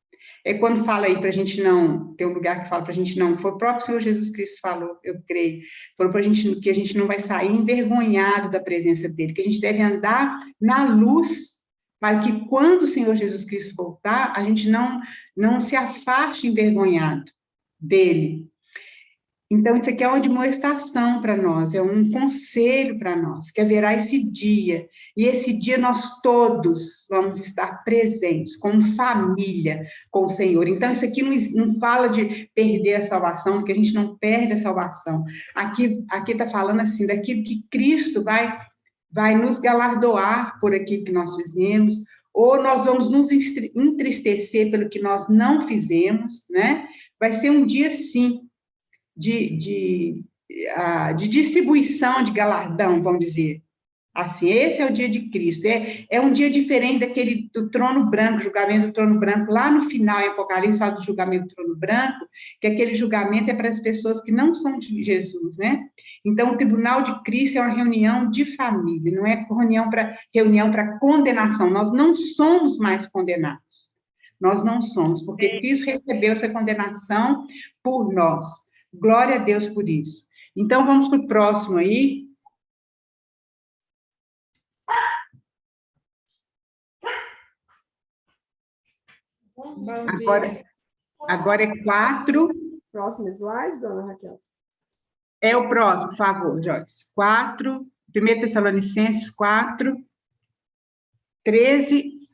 É quando fala aí para a gente não, tem um lugar que fala para a gente não, foi o próprio Senhor Jesus Cristo falou, eu creio, falou para a gente que a gente não vai sair envergonhado da presença dele, que a gente deve andar na luz, para que quando o Senhor Jesus Cristo voltar, a gente não se afaste envergonhado dele. Então, isso aqui é uma admoestação para nós, é um conselho para nós, que haverá esse dia, e esse dia nós todos vamos estar presentes, como família, com o Senhor. Então, isso aqui não fala de perder a salvação, porque a gente não perde a salvação. Aqui está falando assim, daquilo que Cristo vai nos galardoar por aquilo que nós fizemos, ou nós vamos nos entristecer pelo que nós não fizemos, né? Vai ser um dia, sim, de distribuição de galardão, vamos dizer. Assim, esse é o dia de Cristo. É um dia diferente daquele do trono branco, julgamento do trono branco. Lá no final, em Apocalipse, fala do julgamento do trono branco, que aquele julgamento é para as pessoas que não são de Jesus, né? Então, o tribunal de Cristo é uma reunião de família, não é reunião para condenação. Nós não somos mais condenados. Nós não somos, porque Cristo recebeu essa condenação por nós. Glória a Deus por isso. Então, vamos para o próximo aí. Agora é 4. Próximo slide, dona Raquel. É o próximo, por favor, Joyce. 4, 1 Tessalonicenses 4, 13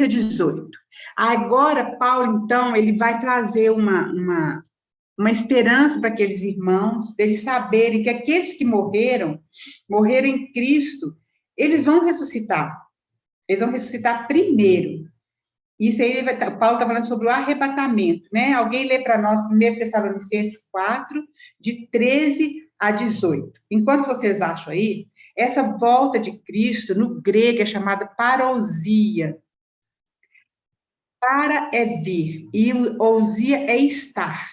a 18. Agora, Paulo, então, ele vai trazer uma esperança para aqueles irmãos, deles saberem que aqueles que morreram em Cristo, eles vão ressuscitar. Eles vão ressuscitar primeiro. Isso aí, Paulo está falando sobre o arrebatamento, né? Alguém lê para nós 1 Tessalonicenses 4, de 13 a 18. Enquanto vocês acham aí, essa volta de Cristo, no grego, é chamada parousia. Para é vir, e ousia é estar.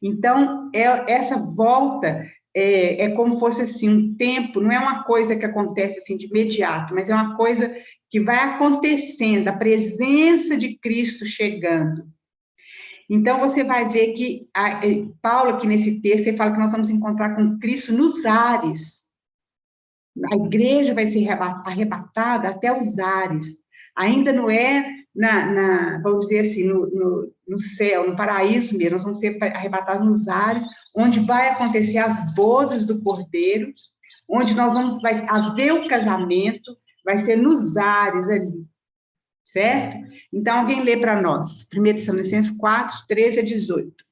Então, essa volta é como fosse assim, um tempo, não é uma coisa que acontece assim de imediato, mas é uma coisa que vai acontecendo, a presença de Cristo chegando. Então, você vai ver que Paulo, aqui nesse texto, ele fala que nós vamos encontrar com Cristo nos ares. A igreja vai ser arrebatada até os ares. Ainda não é, vamos dizer assim, no céu, no paraíso mesmo, nós vamos ser arrebatados nos ares, onde vai acontecer as bodas do Cordeiro, onde vai haver o casamento, vai ser nos ares ali, certo? Então, alguém lê para nós, 1 Tessalonicenses 4, 13 a 18.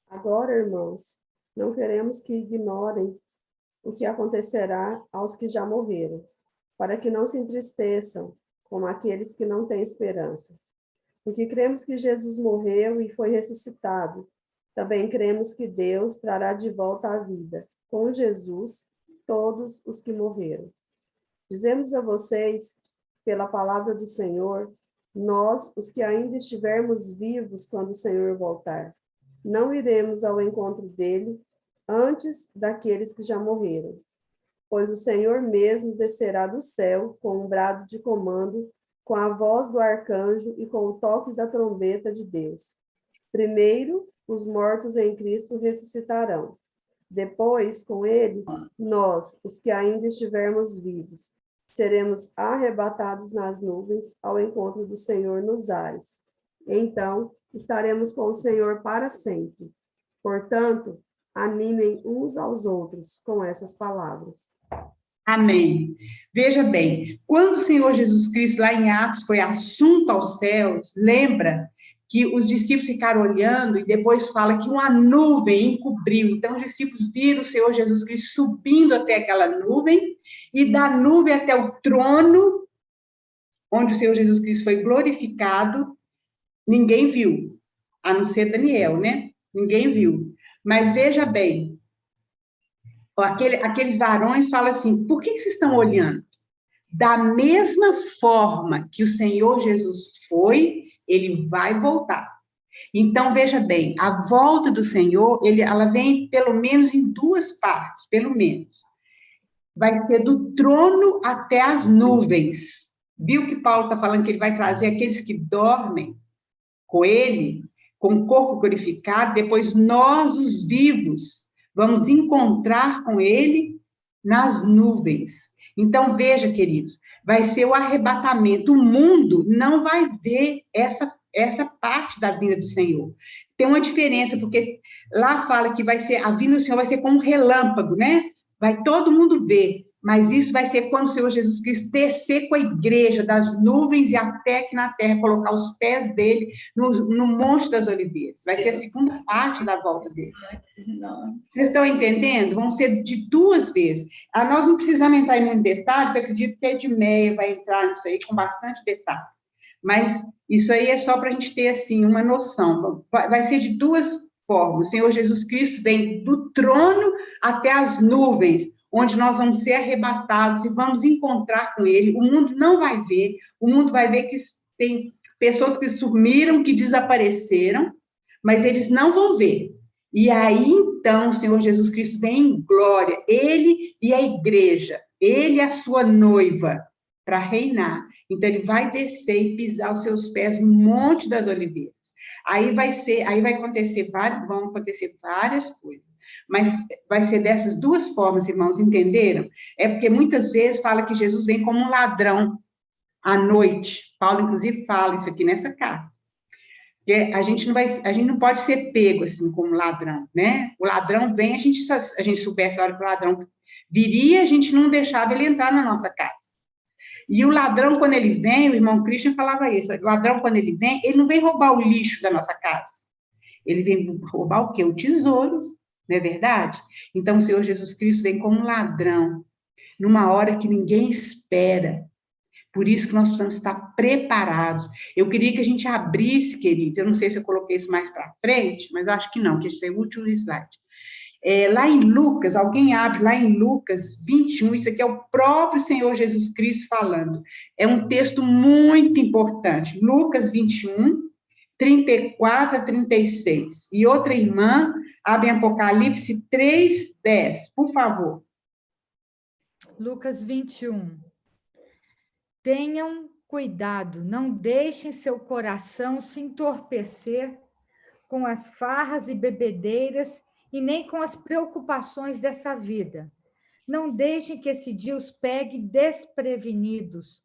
Agora, irmãos, não queremos que ignorem o que acontecerá aos que já morreram, para que não se entristeçam como aqueles que não têm esperança. Porque cremos que Jesus morreu e foi ressuscitado. Também cremos que Deus trará de volta à vida, com Jesus, todos os que morreram. Dizemos a vocês, pela palavra do Senhor, nós, os que ainda estivermos vivos quando o Senhor voltar, não iremos ao encontro dele antes daqueles que já morreram. Pois o Senhor mesmo descerá do céu com um brado de comando, com a voz do arcanjo e com o toque da trombeta de Deus. Primeiro, os mortos em Cristo ressuscitarão. Depois, com ele, nós, os que ainda estivermos vivos, seremos arrebatados nas nuvens ao encontro do Senhor nos ares. Então, estaremos com o Senhor para sempre. Portanto, animem uns aos outros com essas palavras. Amém. Veja bem, quando o Senhor Jesus Cristo, lá em Atos, foi assunto aos céus, lembra que os discípulos ficaram olhando e depois fala que uma nuvem encobriu. Então, os discípulos viram o Senhor Jesus Cristo subindo até aquela nuvem e da nuvem até o trono, onde o Senhor Jesus Cristo foi glorificado, ninguém viu, a não ser Daniel, né? Ninguém viu. Mas veja bem, aqueles varões falam assim, por que vocês estão olhando? Da mesma forma que o Senhor Jesus foi, ele vai voltar. Então, veja bem, a volta do Senhor, ela vem pelo menos em duas partes, pelo menos. Vai ser do trono até as nuvens. Viu que Paulo está falando que ele vai trazer aqueles que dormem com ele, com o corpo glorificado, depois nós, os vivos, vamos encontrar com ele nas nuvens. Então, veja, queridos, vai ser o arrebatamento. O mundo não vai ver essa parte da vinda do Senhor. Tem uma diferença, porque lá fala que a vinda do Senhor vai ser como um relâmpago, né? Vai todo mundo ver, mas isso vai ser quando o Senhor Jesus Cristo descer com a igreja das nuvens e até aqui na terra, colocar os pés dele no Monte das Oliveiras. Vai ser a segunda parte da volta dele. Vocês estão entendendo? Vão ser de duas vezes. Nós não precisamos entrar em muito detalhe, porque eu acredito que a Edmeia vai entrar nisso aí com bastante detalhe. Mas isso aí é só para a gente ter, assim, uma noção. Vai ser de duas formas. O Senhor Jesus Cristo vem do trono até as nuvens, onde nós vamos ser arrebatados e vamos encontrar com ele. O mundo não vai ver, o mundo vai ver que tem pessoas que sumiram, que desapareceram, mas eles não vão ver. E aí, então, o Senhor Jesus Cristo vem em glória, ele e a igreja, ele e a sua noiva, para reinar. Então, ele vai descer e pisar os seus pés no Monte das Oliveiras. Aí vão acontecer várias coisas. Mas vai ser dessas duas formas, irmãos, entenderam? É porque muitas vezes fala que Jesus vem como um ladrão à noite. Paulo, inclusive, fala isso aqui nessa carta. Porque a gente não pode ser pego assim como ladrão, né? O ladrão vem, a gente soubesse a hora que o ladrão viria, a gente não deixava ele entrar na nossa casa. E o ladrão, quando ele vem, o irmão Christian falava isso, o ladrão, quando ele não vem roubar o lixo da nossa casa. Ele vem roubar o quê? O tesouro, não é verdade? Então, o Senhor Jesus Cristo vem como um ladrão. numa hora que ninguém espera. Por isso que nós precisamos estar preparados. Eu queria que a gente abrisse, queridos, eu não sei se eu coloquei isso mais para frente, mas eu acho que não, que esse é o último slide. Lá em Lucas, alguém abre lá em Lucas 21, isso aqui é o próprio Senhor Jesus Cristo falando. É um texto muito importante. Lucas 21, 34 a 36. E outra irmã abre em Apocalipse 3, 10, por favor. Lucas 21. Tenham cuidado, não deixem seu coração se entorpecer com as farras e bebedeiras e nem com as preocupações dessa vida. Não deixem que esse dia os pegue desprevenidos,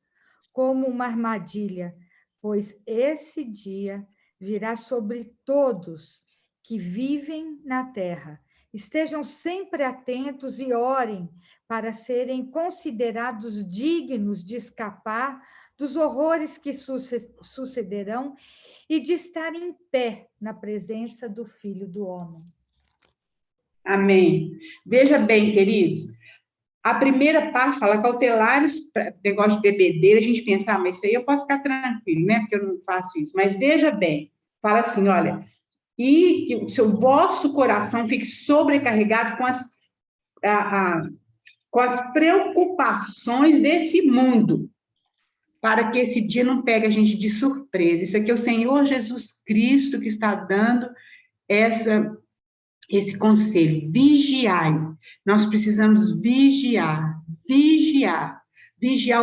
como uma armadilha, pois esse dia virá sobre todos que vivem na terra. Estejam sempre atentos e orem para serem considerados dignos de escapar dos horrores que sucederão e de estar em pé na presença do Filho do Homem. Amém. Veja bem, queridos, a primeira parte fala cautelares, negócio de bebedeira, a gente pensa, mas isso aí eu posso ficar tranquilo, né, porque eu não faço isso. Mas veja bem, fala assim, olha, e que o seu vosso coração fique sobrecarregado com as preocupações desse mundo, para que esse dia não pegue a gente de surpresa. Isso aqui é o Senhor Jesus Cristo que está dando esse conselho. Vigiai. Nós precisamos vigiar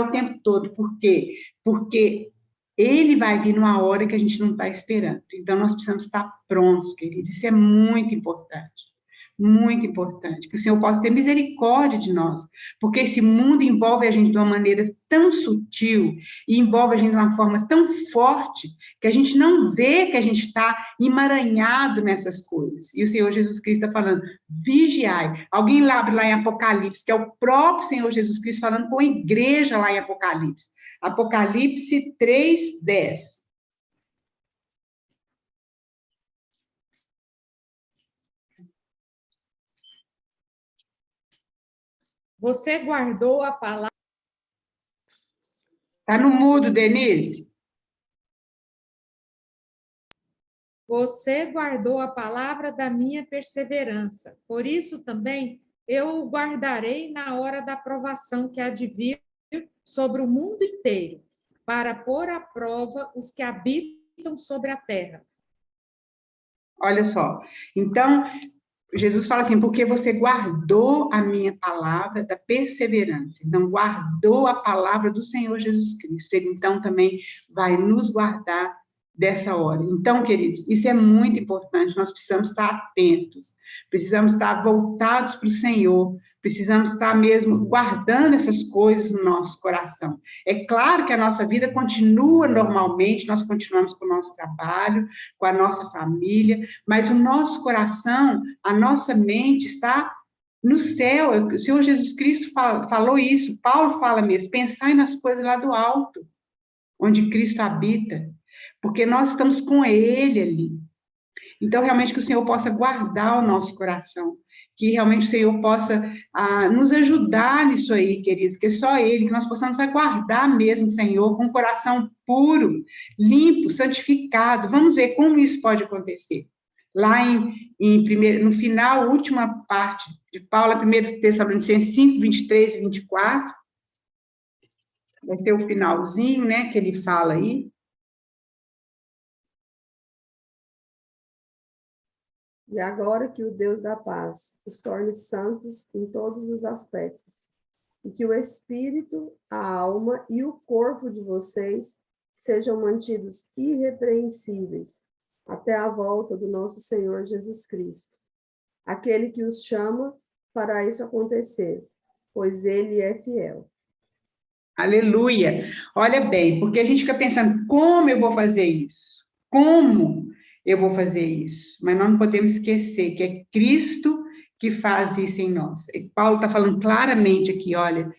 o tempo todo. Por quê? Porque ele vai vir numa hora que a gente não está esperando. Então, nós precisamos estar prontos, queridos. Isso é muito importante. Muito importante, que o Senhor possa ter misericórdia de nós, porque esse mundo envolve a gente de uma maneira tão sutil e envolve a gente de uma forma tão forte que a gente não vê que a gente está emaranhado nessas coisas. E o Senhor Jesus Cristo está falando, vigiai. Alguém abre lá em Apocalipse, que é o próprio Senhor Jesus Cristo falando com a igreja lá em Apocalipse. Apocalipse 3, 10. Você guardou a palavra. Está no mudo, Denise. Você guardou a palavra da minha perseverança. Por isso também eu o guardarei na hora da provação que há de vir sobre o mundo inteiro, para pôr à prova os que habitam sobre a terra. Olha só. Então, Jesus fala assim, porque você guardou a minha palavra da perseverança. Então, guardou a palavra do Senhor Jesus Cristo. Ele, então, também vai nos guardar dessa hora. Então, queridos, isso é muito importante. Nós precisamos estar atentos. Precisamos estar voltados para o Senhor. Precisamos estar mesmo guardando essas coisas no nosso coração. É claro que a nossa vida continua normalmente, nós continuamos com o nosso trabalho, com a nossa família, mas o nosso coração, a nossa mente está no céu. O Senhor Jesus Cristo falou isso, Paulo fala mesmo, pensai nas coisas lá do alto, onde Cristo habita, porque nós estamos com Ele ali. Então, realmente, que o Senhor possa guardar o nosso coração, que realmente o Senhor possa nos ajudar nisso aí, queridos, que só Ele, que nós possamos aguardar mesmo, Senhor, com um coração puro, limpo, santificado. Vamos ver como isso pode acontecer. Lá no final, última parte de Paulo, 1 Tessalonicenses 5, 23 e 24, vai ter o finalzinho, né, que ele fala aí. E agora que o Deus da paz os torne santos em todos os aspectos, e que o espírito, a alma e o corpo de vocês sejam mantidos irrepreensíveis até a volta do nosso Senhor Jesus Cristo. Aquele que os chama fará isso acontecer, pois ele é fiel. Aleluia! Olha bem, porque a gente fica pensando, como eu vou fazer isso? Como eu vou fazer isso? Mas nós não podemos esquecer que é Cristo que faz isso em nós. E Paulo está falando claramente aqui, olha,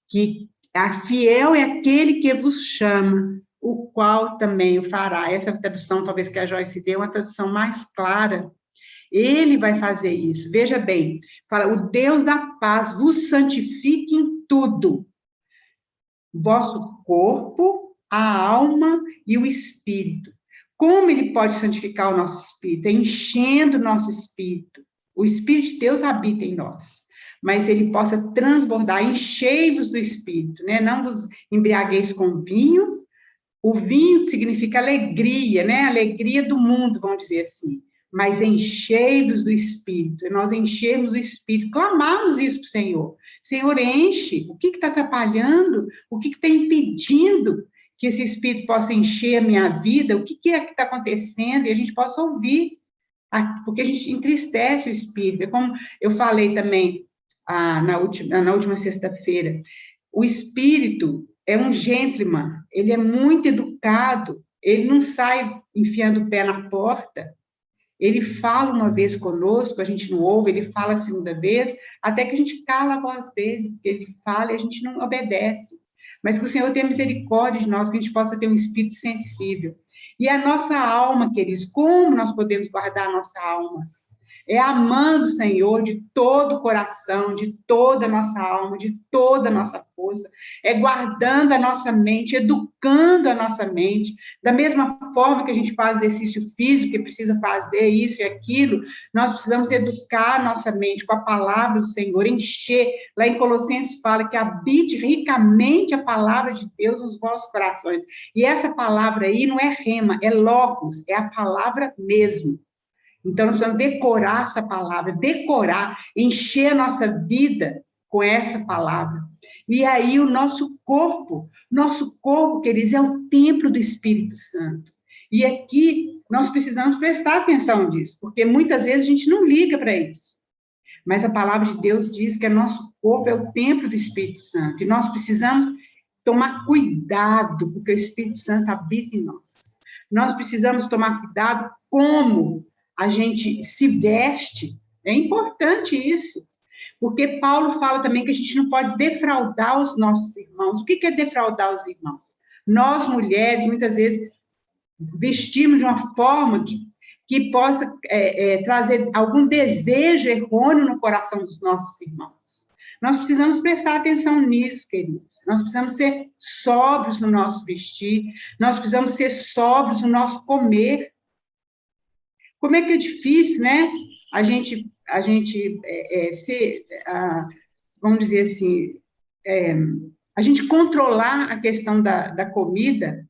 que a fiel é aquele que vos chama, o qual também o fará. Essa tradução, talvez que a Joyce deu, é uma tradução mais clara. Ele vai fazer isso. Veja bem, fala, o Deus da paz vos santifique em tudo. Vosso corpo, a alma e o espírito. Como ele pode santificar o nosso espírito? É enchendo o nosso espírito. O Espírito de Deus habita em nós, mas ele possa transbordar, enchei-vos do Espírito, né? Não vos embriagueis com vinho. O vinho significa alegria, né? Alegria do mundo, vamos dizer assim. Mas enchei-vos do Espírito. E nós enchemos o Espírito, clamamos isso para o Senhor. Senhor, enche. O que está atrapalhando? O que está impedindo que esse Espírito possa encher a minha vida? O que é que está acontecendo? E a gente possa ouvir, porque a gente entristece o Espírito. É como eu falei também na última sexta-feira. O Espírito é um gentleman, ele é muito educado, ele não sai enfiando o pé na porta, ele fala uma vez conosco, a gente não ouve, ele fala a segunda vez, até que a gente cala a voz dele, porque ele fala e a gente não obedece. Mas que o Senhor tenha misericórdia de nós, que a gente possa ter um espírito sensível. E a nossa alma, queridos, como nós podemos guardar a nossa alma? É amando o Senhor de todo o coração, de toda a nossa alma, de toda a nossa força. É guardando a nossa mente, educando a nossa mente. Da mesma forma que a gente faz exercício físico, que precisa fazer isso e aquilo, nós precisamos educar a nossa mente com a palavra do Senhor, encher. Lá em Colossenses fala que habite ricamente a palavra de Deus nos vossos corações. E essa palavra aí não é rema, é logos, é a palavra mesmo. Então, nós precisamos decorar essa palavra, decorar, encher a nossa vida com essa palavra. E aí, o nosso corpo, queridos, é o templo do Espírito Santo. E aqui, nós precisamos prestar atenção nisso, porque muitas vezes a gente não liga para isso. Mas a palavra de Deus diz que o nosso corpo é o templo do Espírito Santo. E nós precisamos tomar cuidado, porque o Espírito Santo habita em nós. Nós precisamos tomar cuidado como a gente se veste, é importante isso, porque Paulo fala também que a gente não pode defraudar os nossos irmãos. O que é defraudar os irmãos? Nós, mulheres, muitas vezes, vestimos de uma forma que possa trazer algum desejo errôneo no coração dos nossos irmãos. Nós precisamos prestar atenção nisso, queridos. Nós precisamos ser sóbrios no nosso vestir, nós precisamos ser sóbrios no nosso comer. Como é que é difícil, né? A gente vamos dizer assim, a gente controlar a questão da comida,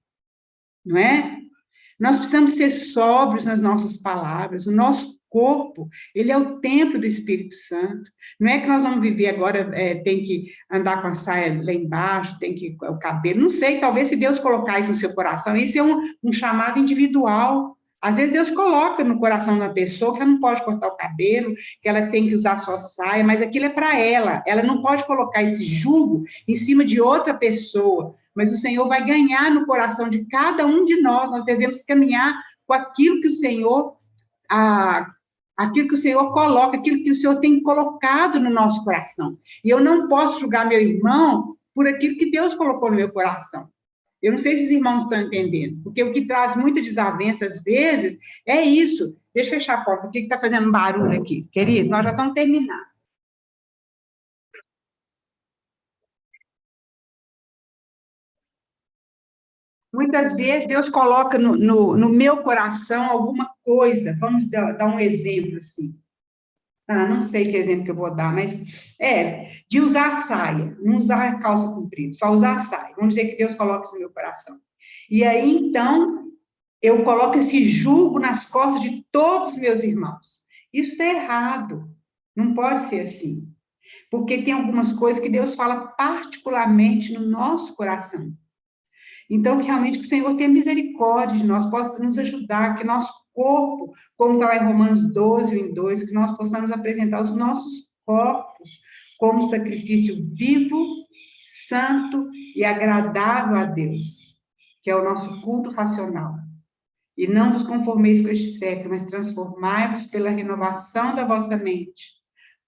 não é? Nós precisamos ser sóbrios nas nossas palavras. O nosso corpo, ele é o templo do Espírito Santo. Não é que nós vamos viver agora, tem que andar com a saia lá embaixo, tem que o cabelo, não sei, talvez se Deus colocar isso no seu coração, isso é um chamado individual. Às vezes Deus coloca no coração da pessoa que ela não pode cortar o cabelo, que ela tem que usar só saia, mas aquilo é para ela não pode colocar esse jugo em cima de outra pessoa, mas o Senhor vai ganhar no coração de cada um de nós devemos caminhar com aquilo que o Senhor, coloca, aquilo que o Senhor tem colocado no nosso coração, e eu não posso julgar meu irmão por aquilo que Deus colocou no meu coração. Eu não sei se os irmãos estão entendendo, porque o que traz muita desavença, às vezes, é isso. Deixa eu fechar a porta, o que está fazendo barulho aqui? Querido, nós já estamos terminando. Muitas vezes, Deus coloca no meu coração alguma coisa, vamos dar um exemplo, assim. Não sei que exemplo que eu vou dar, mas de usar saia, não usar calça comprida, só usar saia. Vamos dizer que Deus coloca isso no meu coração. E aí, então, eu coloco esse jugo nas costas de todos os meus irmãos. Isso está errado. Não pode ser assim. Porque tem algumas coisas que Deus fala particularmente no nosso coração. Então, que realmente o Senhor tenha misericórdia de nós, possa nos ajudar, que nosso corpo, como está lá em Romanos 12:2, que nós possamos apresentar os nossos corpos como sacrifício vivo, santo e agradável a Deus, que é o nosso culto racional. E não vos conformeis com este século, mas transformai-vos pela renovação da vossa mente,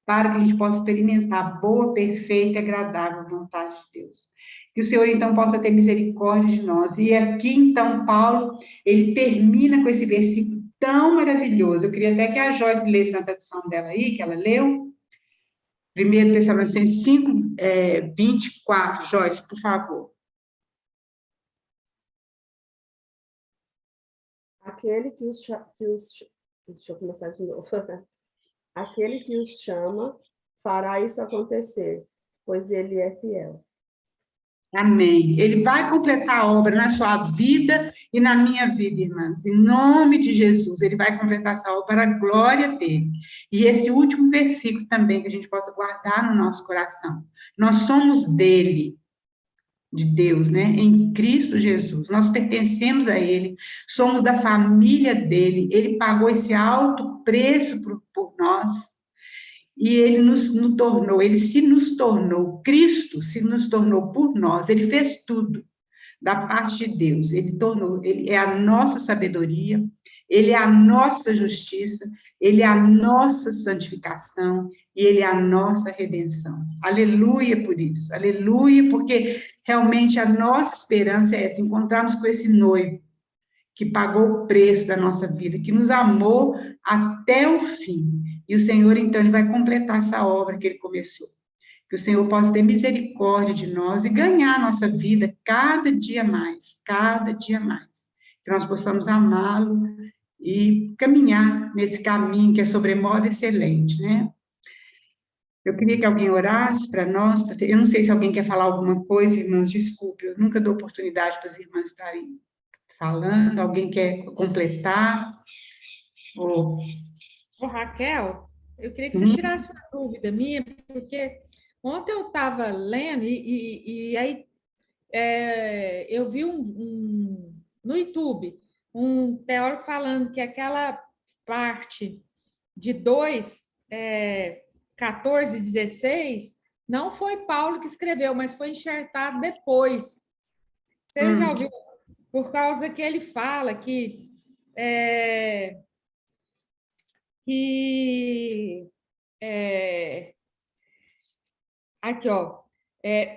para que a gente possa experimentar a boa, perfeita e agradável vontade de Deus. Que o Senhor, então, possa ter misericórdia de nós. E aqui, então, Paulo, ele termina com esse versículo tão maravilhoso. Eu queria até que a Joyce lesse na tradução dela aí, que ela leu. 1 Tessalonicenses 5, 24, Joyce, por favor. Aquele que os, deixa eu começar de novo. Aquele que os chama fará isso acontecer, pois ele é fiel. Amém. Ele vai completar a obra na sua vida e na minha vida, irmãs. Em nome de Jesus, ele vai completar essa obra para a glória dele. E esse último versículo também, que a gente possa guardar no nosso coração. Nós somos dele, de Deus, né? Em Cristo Jesus. Nós pertencemos a ele, somos da família dele. Ele pagou esse alto preço por nós. E ele nos tornou, ele se nos tornou, Cristo se nos tornou por nós, ele fez tudo da parte de Deus, ele é a nossa sabedoria, ele é a nossa justiça, ele é a nossa santificação, e ele é a nossa redenção. Aleluia por isso, aleluia, porque realmente a nossa esperança é essa, encontrarmos com esse noivo, que pagou o preço da nossa vida, que nos amou até o fim. E o Senhor, então, ele vai completar essa obra que ele começou. Que o Senhor possa ter misericórdia de nós e ganhar a nossa vida cada dia mais, cada dia mais. Que nós possamos amá-lo e caminhar nesse caminho que é sobremodo excelente, né? Eu queria que alguém orasse para nós, eu não sei se alguém quer falar alguma coisa, irmãs, desculpe, eu nunca dou oportunidade para as irmãs estarem falando, alguém quer completar? Ou... Ô, Raquel, eu queria que você tirasse uma dúvida minha, porque ontem eu estava lendo e aí eu vi no YouTube um teórico falando que aquela parte de 2, 14 e 16, não foi Paulo que escreveu, mas foi enxertado depois. Você já ouviu? Por causa que ele fala que aqui, ó,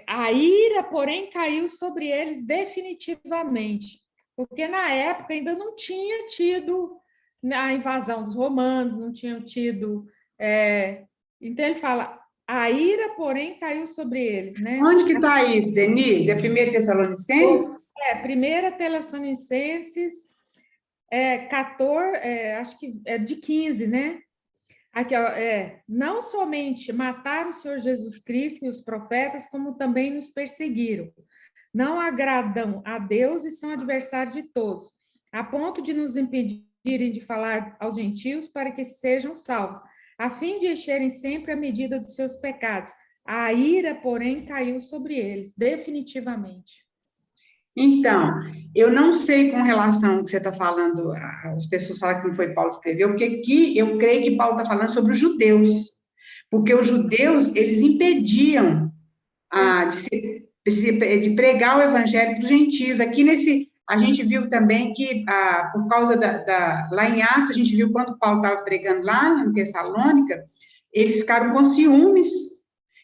a ira, porém, caiu sobre eles definitivamente, porque na época ainda não tinha tido a invasão dos romanos, não tinham tido... então, ele fala, a ira, porém, caiu sobre eles, né? Onde que está isso, Denise? É 1 Tessalonicenses? 1 Tessalonicenses 14, acho que é de 15, né? Aqui, ó, não somente mataram o Senhor Jesus Cristo e os profetas, como também nos perseguiram. Não agradam a Deus e são adversários de todos, a ponto de nos impedirem de falar aos gentios para que sejam salvos, a fim de encherem sempre a medida dos seus pecados. A ira, porém, caiu sobre eles, definitivamente. Então, eu não sei com relação ao que você está falando, as pessoas falam que não foi Paulo que escreveu, porque aqui eu creio que Paulo está falando sobre os judeus, porque os judeus, eles impediam de pregar o evangelho para os gentios. Aqui a gente viu também que, por causa lá em Atos, a gente viu quando Paulo estava pregando lá em Tessalônica, eles ficaram com ciúmes,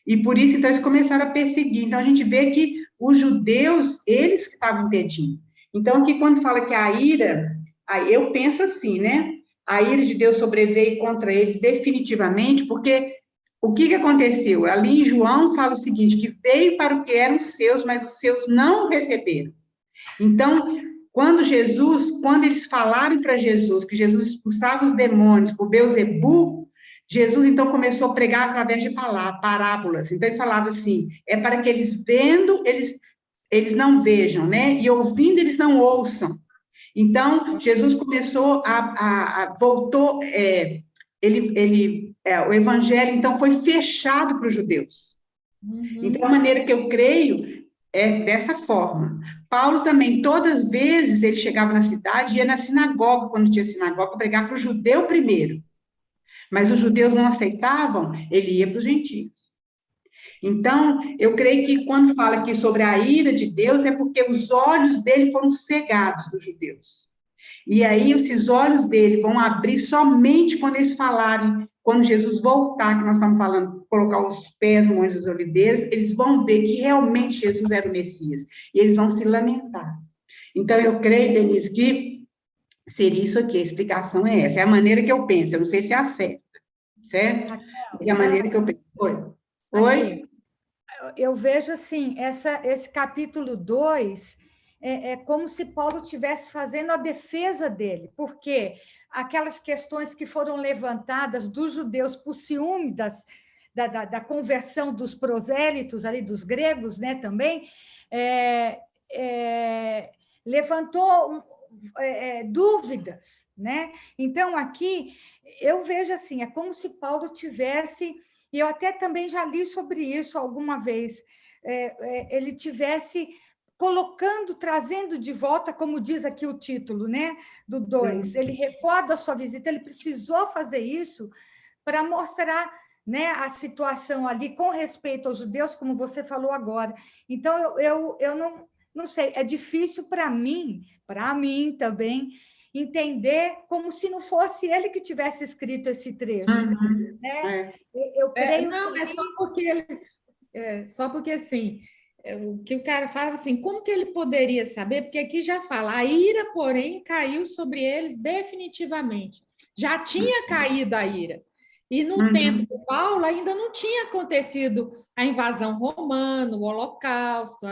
e por isso, então, eles começaram a perseguir. Então, a gente vê que os judeus, eles que estavam impedindo. Então, aqui, quando fala que a ira, eu penso assim, né? A ira de Deus sobreveio contra eles definitivamente, porque o que aconteceu? Ali em João fala o seguinte, que veio para o que eram seus, mas os seus não receberam. Então, quando eles falaram para Jesus, que Jesus expulsava os demônios por Beelzebu, Jesus, então, começou a pregar através de parábolas. Então, ele falava assim, para que eles vendo, eles não vejam, né? E ouvindo, eles não ouçam. Então, Jesus começou voltou, o evangelho, então, foi fechado para os judeus. Então, a maneira que eu creio é dessa forma. Paulo também, todas as vezes, ele chegava na cidade, ia na sinagoga, quando tinha sinagoga, pregar para o judeu primeiro. Mas os judeus não aceitavam, ele ia para os gentios. Então, eu creio que quando fala aqui sobre a ira de Deus, é porque os olhos dele foram cegados dos judeus. E aí, esses olhos dele vão abrir somente quando eles falarem, quando Jesus voltar, que nós estamos falando, colocar os pés no Monte das Oliveiras, eles vão ver que realmente Jesus era o Messias. E eles vão se lamentar. Então, eu creio, Denise, que seria isso aqui, a explicação é essa, é a maneira que eu penso, eu não sei se é a certa, certo? É a maneira que eu penso. Oi. Oi? Eu vejo assim, esse capítulo 2 é como se Paulo estivesse fazendo a defesa dele, porque aquelas questões que foram levantadas dos judeus por ciúme da conversão dos prosélitos, ali dos gregos, né, também, levantou dúvidas, né? Então, aqui, eu vejo assim, é como se Paulo tivesse, e eu até também já li sobre isso alguma vez, ele tivesse colocando, trazendo de volta, como diz aqui o título, né, do 2, ele recorda a sua visita, ele precisou fazer isso para mostrar, né, a situação ali com respeito aos judeus, como você falou agora. Então, eu não sei, é difícil para mim também, entender como se não fosse ele que tivesse escrito esse trecho. Né? Eu creio Não, que... é só porque eles... só porque, assim, o que o cara fala, assim, como que ele poderia saber? Porque aqui já fala, a ira, porém, caiu sobre eles definitivamente. Já tinha caído a ira. E no tempo de Paulo ainda não tinha acontecido a invasão romana, o Holocausto,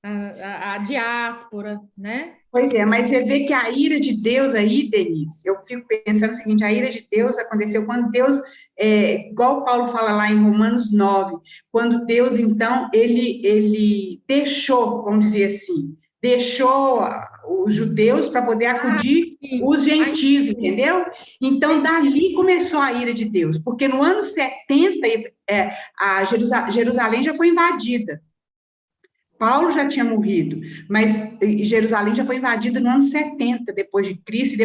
a diáspora, né? Pois é, mas você vê que a ira de Deus aí, Denise, eu fico pensando o seguinte, a ira de Deus aconteceu quando Deus, igual Paulo fala lá em Romanos 9, quando Deus, então, ele deixou, vamos dizer assim, deixou os judeus para poder acudir os gentios, entendeu? Então, dali começou a ira de Deus, porque no ano 70, a Jerusalém já foi invadida. Paulo já tinha morrido, mas Jerusalém já foi invadida no ano 70 depois de Cristo, e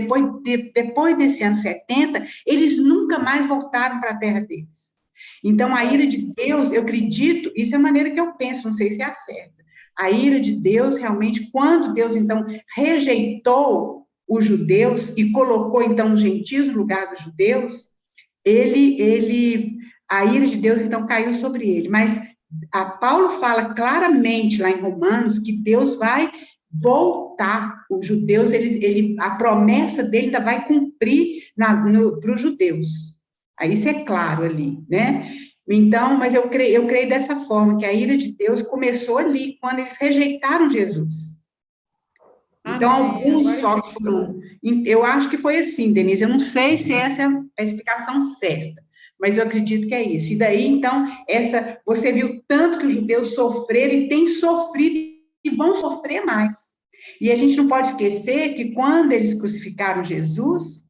depois desse ano 70, eles nunca mais voltaram para a terra deles. Então, a ira de Deus, eu acredito, isso é a maneira que eu penso, não sei se é certa. A ira de Deus, realmente, quando Deus, então, rejeitou os judeus e colocou, então, os gentios no lugar dos judeus, a ira de Deus, então, caiu sobre ele. Mas a Paulo fala claramente lá em Romanos que Deus vai voltar os judeus, a promessa dele ainda vai cumprir para os judeus. Aí isso é claro ali, né? Então, mas eu creio dessa forma, que a ira de Deus começou ali, quando eles rejeitaram Jesus. Então, alguns só foram... Eu acho que foi assim, Denise, eu não sei se essa é a explicação certa, mas eu acredito que é isso. E daí, então, você viu tanto que os judeus sofreram e têm sofrido e vão sofrer mais. E a gente não pode esquecer que quando eles crucificaram Jesus,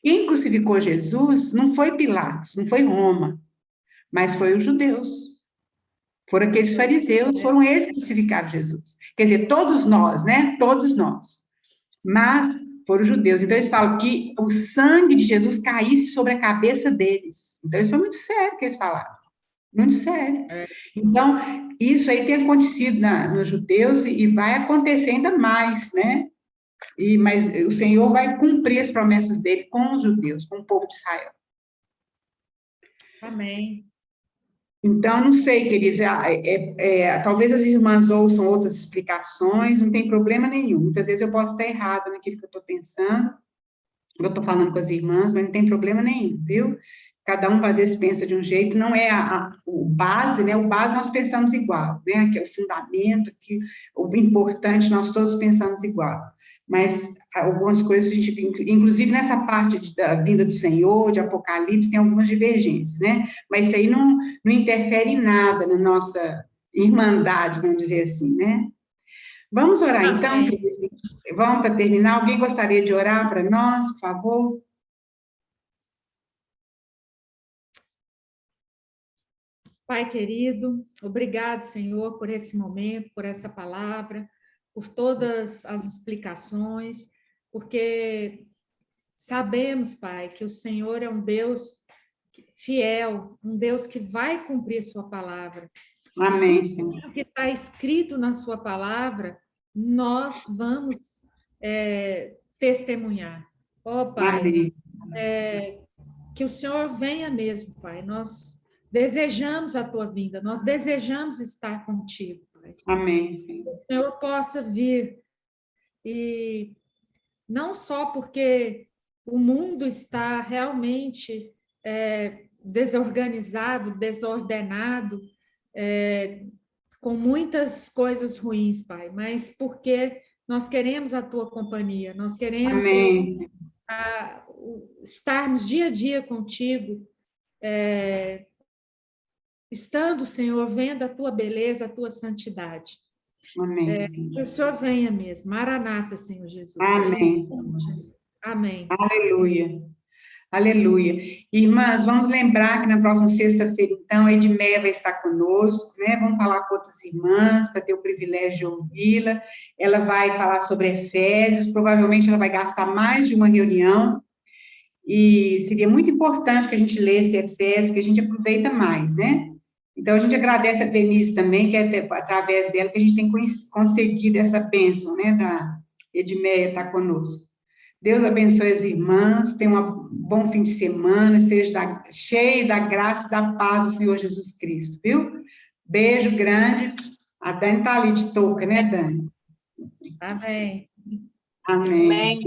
quem crucificou Jesus não foi Pilatos, não foi Roma, mas foi os judeus. Foram aqueles fariseus, foram eles que crucificaram Jesus. Quer dizer, todos nós, né? Todos nós. Mas foram os judeus. Então, eles falam que o sangue de Jesus caísse sobre a cabeça deles. Então, isso foi muito sério que eles falaram. Muito sério. Então, isso aí tem acontecido nos judeus e vai acontecer ainda mais, né? Mas o Senhor vai cumprir as promessas dele com os judeus, com o povo de Israel. Amém. Então, não sei, queridos, talvez as irmãs ouçam outras explicações, não tem problema nenhum. Muitas vezes eu posso estar errada naquilo que eu estou pensando, eu estou falando com as irmãs, mas não tem problema nenhum, viu? Cada um, às vezes, pensa de um jeito, não é o base, né? O base nós pensamos igual, né? Que é o fundamento, o importante nós todos pensamos igual. Mas algumas coisas, inclusive nessa parte da vinda do Senhor, de Apocalipse, tem algumas divergências, né? Mas isso aí não interfere em nada na nossa irmandade, vamos dizer assim, né? Vamos orar, então, vamos para terminar. Alguém gostaria de orar para nós, por favor? Pai querido, obrigado, Senhor, por esse momento, por essa palavra, por todas as explicações, porque sabemos, Pai, que o Senhor é um Deus fiel, um Deus que vai cumprir sua palavra. Amém, Senhor. O que está escrito na sua palavra, nós vamos testemunhar. Ó, Pai, que o Senhor venha mesmo, Pai. Nós desejamos a tua vinda, nós desejamos estar contigo, Pai. Amém, Senhor. Que o Senhor possa vir, e não só porque o mundo está realmente desorganizado, desordenado, com muitas coisas ruins, Pai, mas porque nós queremos a Tua companhia, nós queremos, Amém. Senhor, estarmos dia a dia contigo, estando, Senhor, vendo a Tua beleza, a Tua santidade. Amém. Que o Senhor venha mesmo. Maranata, Senhor Jesus. Amém. Amém. Aleluia. Aleluia. Irmãs, vamos lembrar que na próxima sexta-feira, então, a Edmeia vai estar conosco, né? Vamos falar com outras irmãs, para ter o privilégio de ouvi-la. Ela vai falar sobre Efésios, provavelmente ela vai gastar mais de uma reunião, e seria muito importante que a gente lesse Efésios, que a gente aproveita mais, né? Então, a gente agradece a Denise também, que é através dela que a gente tem conseguido essa bênção, né, da Edmeia estar conosco. Deus abençoe as irmãs, tenham um bom fim de semana, seja cheio da graça e da paz do Senhor Jesus Cristo, viu? Beijo grande. A Dani está ali de touca, né, Dani? Amém. Amém.